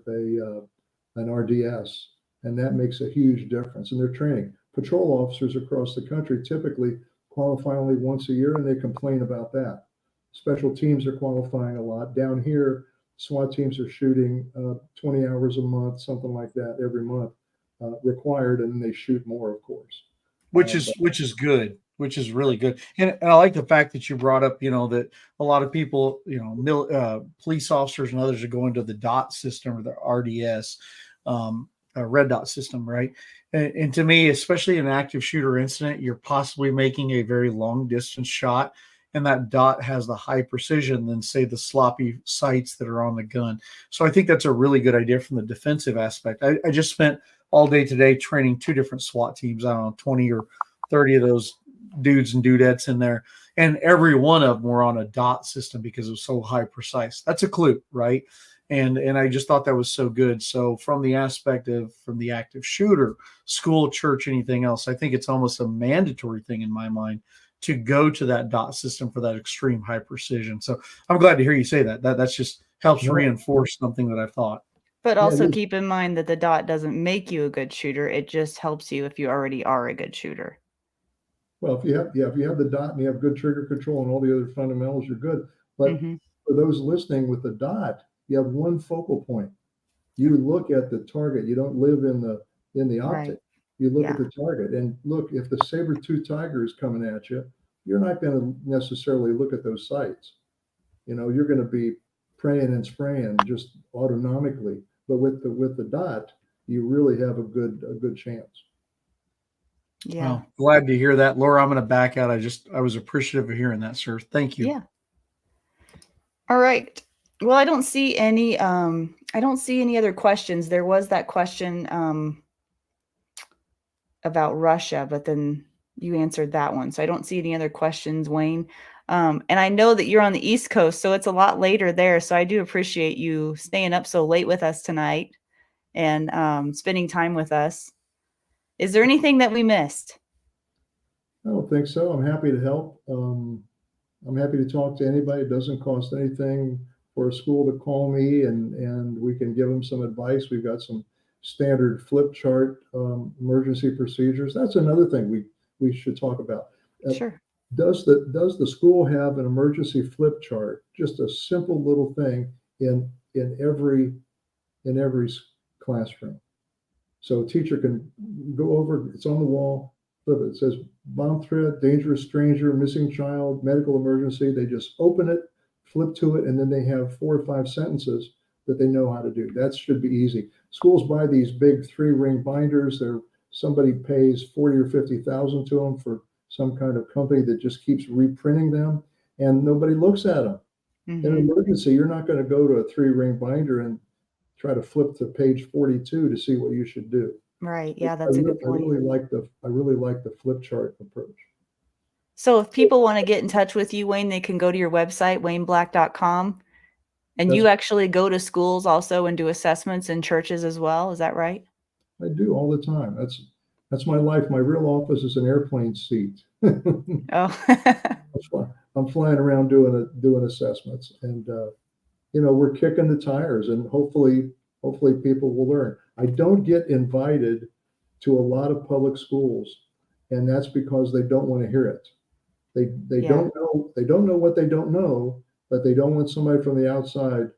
S2: an RDS, and that makes a huge difference in their training. Patrol officers across the country typically qualify only once a year, and they complain about that. Special teams are qualifying a lot. Down here, SWAT teams are shooting 20 hours a month, something like that, every month required, and they shoot more, of course.
S3: Which is good, which is really good. And I like the fact that you brought up, that a lot of people, police officers and others are going to the DOT system or the RDS, red dot system, right? And to me, especially an active shooter incident, you're possibly making a very long distance shot. And that dot has the high precision than, say, the sloppy sights that are on the gun. So I think that's a really good idea from the defensive aspect. I just spent all day today training 2 different SWAT teams. I don't know, 20 or 30 of those dudes and dudettes in there. And every one of them were on a dot system because it was so high precise. That's a clue, right? And I just thought that was so good. So from the active shooter, school, church, anything else, I think it's almost a mandatory thing in my mind to go to that dot system for that extreme high precision. So I'm glad to hear you say that. That's just helps
S2: No.
S3: reinforce something that I've thought.
S1: But
S2: Yeah,
S1: also keep in mind that the dot doesn't make you a good shooter. It just helps you if you already are a good shooter.
S2: well, if you have the dot and you have good trigger control and all the other fundamentals, you're good. But
S1: Mhm.
S2: for those listening with the dot, you have one focal point. You look at the target. You don't live in the optic.
S1: Right.
S2: You look
S1: Yeah.
S2: at the target. And look, if the saber-tooth tiger is coming at you, you're not going to necessarily look at those sights. You're going to be praying and spraying just autonomically. But with the dot, you really have a good chance.
S1: Yeah.
S3: Well, glad to hear that. Laura, I'm going to back out. I was appreciative of hearing that, sir. Thank you.
S1: Yeah. All right. Well, I don't see any other questions. There was that question about Russia, but then you answered that one. So I don't see any other questions, Wayne. And I know that you're on the East Coast, so it's a lot later there. So I do appreciate you staying up so late with us tonight and spending time with us. Is there anything that we missed?
S2: I don't think so. I'm happy to help. I'm happy to talk to anybody. It doesn't cost anything for a school to call me and we can give them some advice. We've got some standard flip chart emergency procedures. That's another thing we should talk about.
S1: Sure.
S2: Does the school have an emergency flip chart? Just a simple little thing in every classroom. So a teacher can go over, it's on the wall, flip it. It says bomb threat, dangerous stranger, missing child, medical emergency. They just open it, flip to it, and then they have 4 or 5 sentences that they know how to do. That should be easy. Schools buy these big 3-ring binders. Somebody pays 40 or 50,000 to them for some kind of company that just keeps reprinting them, and nobody looks at them. In an emergency, you're not going to go to a 3-ring binder and try to flip to page 42 to see what you should do.
S1: Right. Yeah, that's a good point.
S2: I really like the flip chart approach.
S1: So if people want to get in touch with you, Wayne, they can go to your website, wayneblack.com. And you actually go to schools also and do assessments in churches as well. Is that right?
S2: I do all the time. That's my life. My real office is an airplane seat.
S1: Oh.
S2: I'm flying around doing assessments, and we're kicking the tires, and hopefully people will learn. I don't get invited to a lot of public schools, and that's because they don't want to hear it. They don't know what they don't know, but they don't want somebody from the outside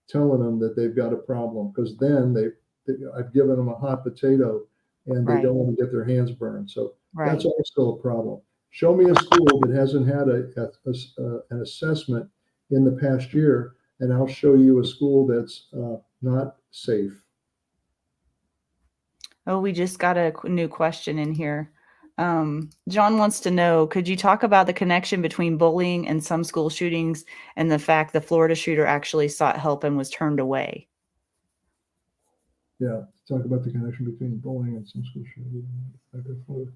S2: telling them that they've got a problem, because then I've given them a hot potato and they don't want to get their hands burned. So that's also a problem. Show me a school that hasn't had an assessment in the past year, and I'll show you a school that's not safe.
S1: Oh, we just got a new question in here. John wants to know, could you talk about the connection between bullying and some school shootings and the fact the Florida shooter actually sought help and was turned away?
S2: Yeah, talk about the connection between bullying and some school shootings. The Florida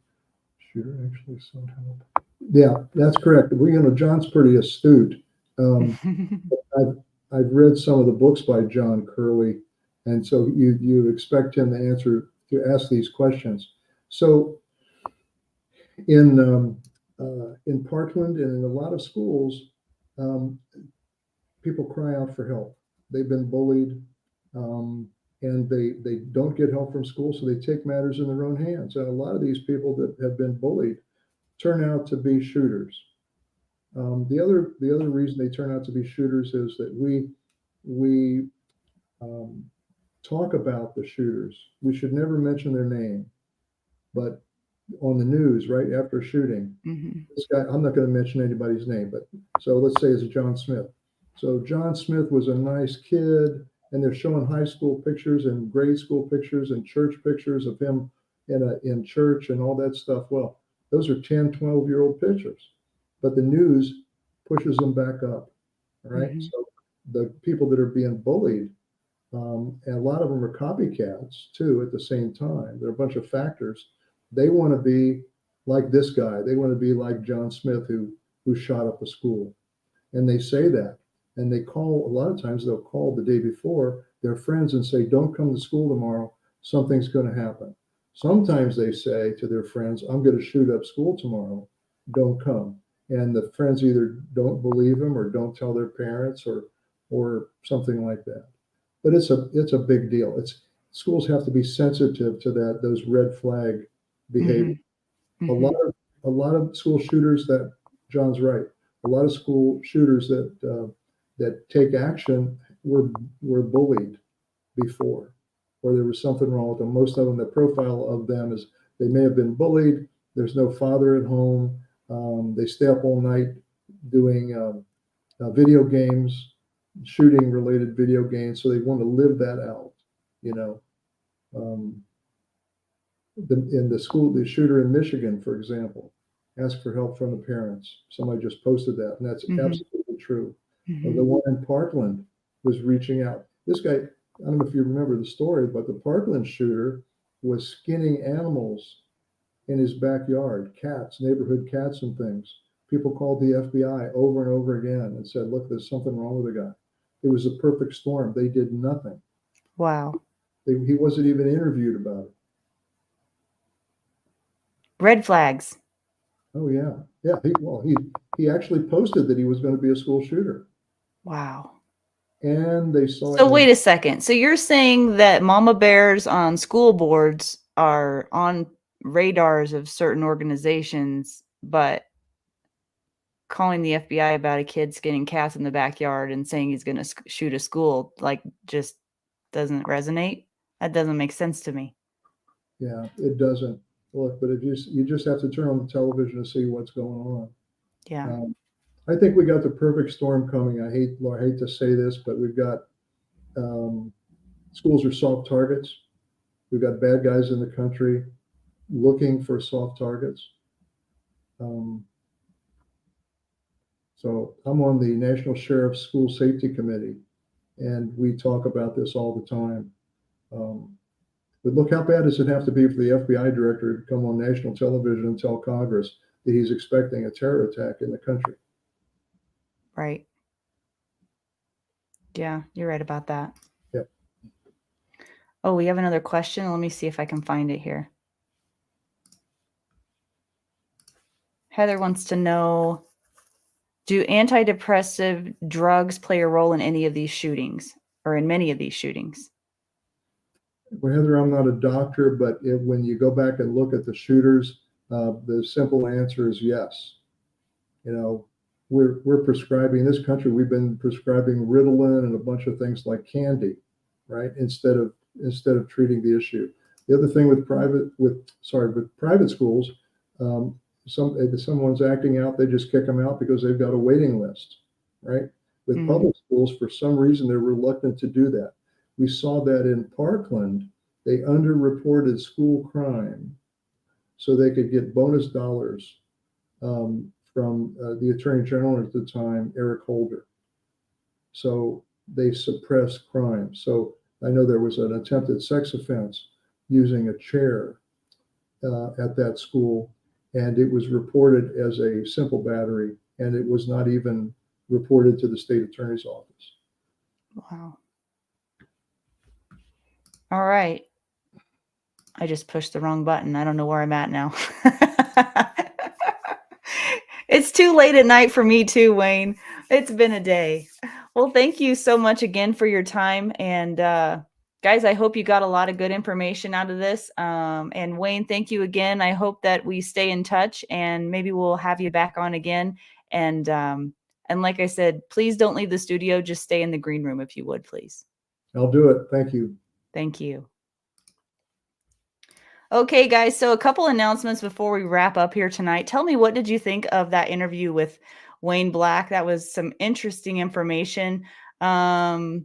S2: shooter actually sought help. Yeah, that's correct. John's pretty astute. I've read some of the books by John Curley, and so you expect him to ask these questions. So in Parkland and in a lot of schools, people cry out for help. They've been bullied, and they don't get help from school, so they take matters in their own hands. And a lot of these people that have been bullied turn out to be shooters. The other reason they turn out to be shooters is that we talk about the shooters. We should never mention their name, but on the news right after a shooting, this guy, I'm not going to mention anybody's name, but so let's say it's John Smith. So John Smith was a nice kid, and they're showing high school pictures and grade school pictures and church pictures of him in church and all that stuff. Well, those are 10, 12-year-old pictures, but the news pushes them back up. All right. So the people that are being bullied, and a lot of them are copycats too at the same time. There are a bunch of factors. They want to be like this guy. They want to be like John Smith who shot up the school. And they say that. And they call, a lot of times they'll call the day before their friends and say, don't come to school tomorrow. Something's going to happen. Sometimes they say to their friends, I'm going to shoot up school tomorrow. Don't come. And the friends either don't believe them or don't tell their parents or something like that. But it's a big deal. Schools have to be sensitive to those red flag behavior.
S1: Mm-hmm.
S2: A lot of school shooters that John's right. A lot of school shooters that take action were bullied before, or there was something wrong with them. Most of them, the profile of them is they may have been bullied. There's no father at home. They stay up all night doing video games, shooting related video games. So they want to live that out, you know. In the shooter in Michigan, for example, asked for help from the parents. Somebody just posted that, and that's absolutely true. The one in Parkland was reaching out. This guy, I don't know if you remember the story, but the Parkland shooter was skinning animals in his backyard, cats, neighborhood cats and things. People called the FBI over and over again and said, look, there's something wrong with the guy. It was a perfect storm. They did nothing.
S1: Wow.
S2: He wasn't even interviewed about it.
S1: Red flags.
S2: Oh yeah. Yeah. He actually posted that he was going to be a school shooter.
S1: Wow.
S2: And they saw.
S1: So wait a second. So you're saying that mama bears on school boards are on radars of certain organizations, but calling the FBI about a kid skinning cats in the backyard and saying he's going to shoot a school, like, just doesn't resonate? That doesn't make sense to me.
S2: Yeah, it doesn't. Look, but you just have to turn on the television to see what's going on.
S1: Yeah.
S2: I think we got the perfect storm coming. I hate to say this, but we've got schools are soft targets. We've got bad guys in the country looking for soft targets. So I'm on the National Sheriff's School Safety Committee, and we talk about this all the time. But look, how bad does it have to be for the FBI director to come on national television and tell Congress that he's expecting a terror attack in the country?
S1: Right. Yeah, you're right about that.
S2: Yep.
S1: Oh, we have another question. Let me see if I can find it here. Heather wants to know, do antidepressive drugs play a role in any of these shootings or in many of these shootings?
S2: Well, Heather, I'm not a doctor, but when you go back and look at the shooters, the simple answer is yes. You know, we're prescribing in this country. We've been prescribing Ritalin and a bunch of things like candy, right? Instead of treating the issue. The other thing with private schools, if someone's acting out, they just kick them out because they've got a waiting list, right? With public schools, for some reason, they're reluctant to do that. We saw that in Parkland. They underreported school crime so they could get bonus dollars from the Attorney General at the time, Eric Holder. So they suppressed crime. So I know there was an attempted sex offense using a chair at that school, and it was reported as a simple battery, and it was not even reported to the state attorney's office.
S1: Wow. All right. I just pushed the wrong button. I don't know where I'm at now. It's too late at night for me too, Wayne. It's been a day. Well, thank you so much again for your time. And guys, I hope you got a lot of good information out of this. And Wayne, thank you again. I hope that we stay in touch and maybe we'll have you back on again. And like I said, please don't leave the studio. Just stay in the green room if you would, please.
S2: I'll do it. Thank you.
S1: Thank you. Okay, guys. So a couple announcements before we wrap up here tonight. Tell me, what did you think of that interview with Wayne Black? That was some interesting information. Couple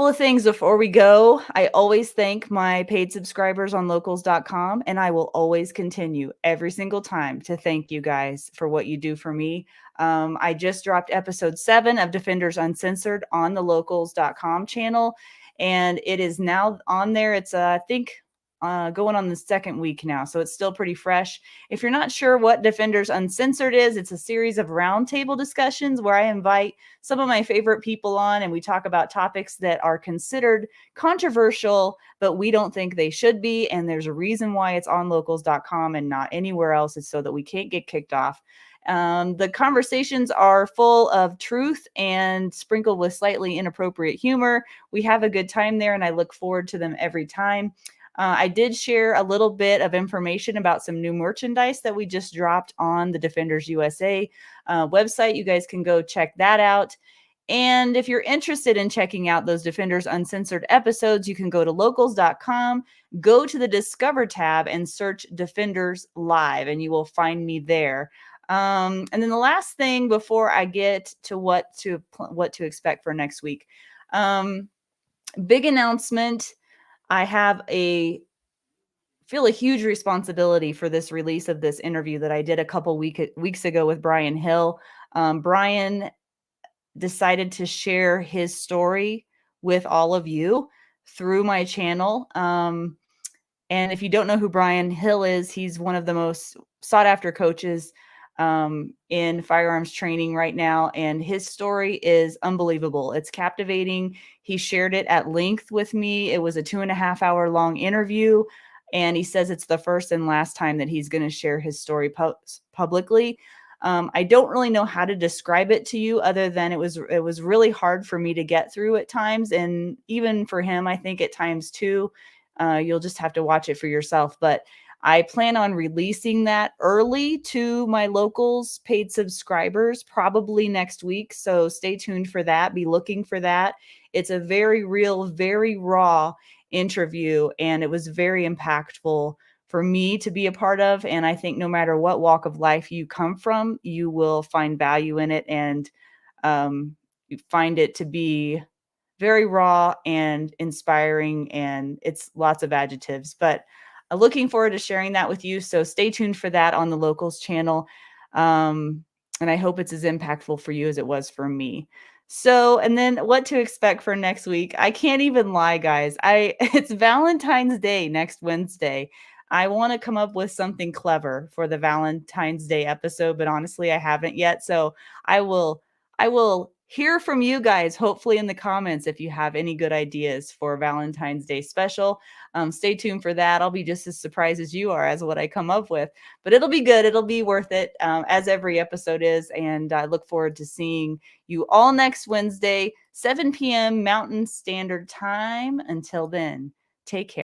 S1: of things before we go. I always thank my paid subscribers on locals.com, and I will always continue every single time to thank you guys for what you do for me. I just dropped episode 7 of Defenders Uncensored on the locals.com channel, and it is now on there. It's, I think, going on the second week now, so it's still pretty fresh. If you're not sure what Defenders Uncensored is, it's a series of roundtable discussions where I invite some of my favorite people on and we talk about topics that are considered controversial, but we don't think they should be. And there's a reason why it's on locals.com and not anywhere else. It's so that we can't get kicked off. The conversations are full of truth and sprinkled with slightly inappropriate humor. We have a good time there, and I look forward to them every time. I did share a little bit of information about some new merchandise that we just dropped on the Defenders USA website. You guys can go check that out. And if you're interested in checking out those Defenders Uncensored episodes, you can go to locals.com, go to the Discover tab, and search Defenders Live, and you will find me there. And then the last thing before I get to what to expect for next week, big announcement. I feel a huge responsibility for this release of this interview that I did a couple weeks ago with Brian Hill. Brian decided to share his story with all of you through my channel. And if you don't know who Brian Hill is, he's one of the most sought after coaches in firearms training right now. And his story is unbelievable. It's captivating. He shared it at length with me. It was a 2.5 hour long interview. And he says it's the first and last time that he's going to share his story publicly. I don't really know how to describe it to you other than it was really hard for me to get through at times. And even for him, I think at times too. You'll just have to watch it for yourself. But I plan on releasing that early to my locals paid subscribers, probably next week. So stay tuned for that. Be looking for that. It's a very real, very raw interview, and it was very impactful for me to be a part of. And I think no matter what walk of life you come from, you will find value in it, and you find it to be very raw and inspiring, and it's lots of adjectives, but looking forward to sharing that with you. So stay tuned for that on the Locals channel. And I hope it's as impactful for you as it was for me. So, and then what to expect for next week. I can't even lie, guys. It's Valentine's Day next Wednesday. I want to come up with something clever for the Valentine's Day episode, but honestly, I haven't yet. So I will hear from you guys, hopefully in the comments, if you have any good ideas for Valentine's Day special. Stay tuned for that. I'll be just as surprised as you are as what I come up with, but it'll be good. It'll be worth it, as every episode is. And I look forward to seeing you all next Wednesday, 7 p.m. Mountain Standard Time. Until then, take care.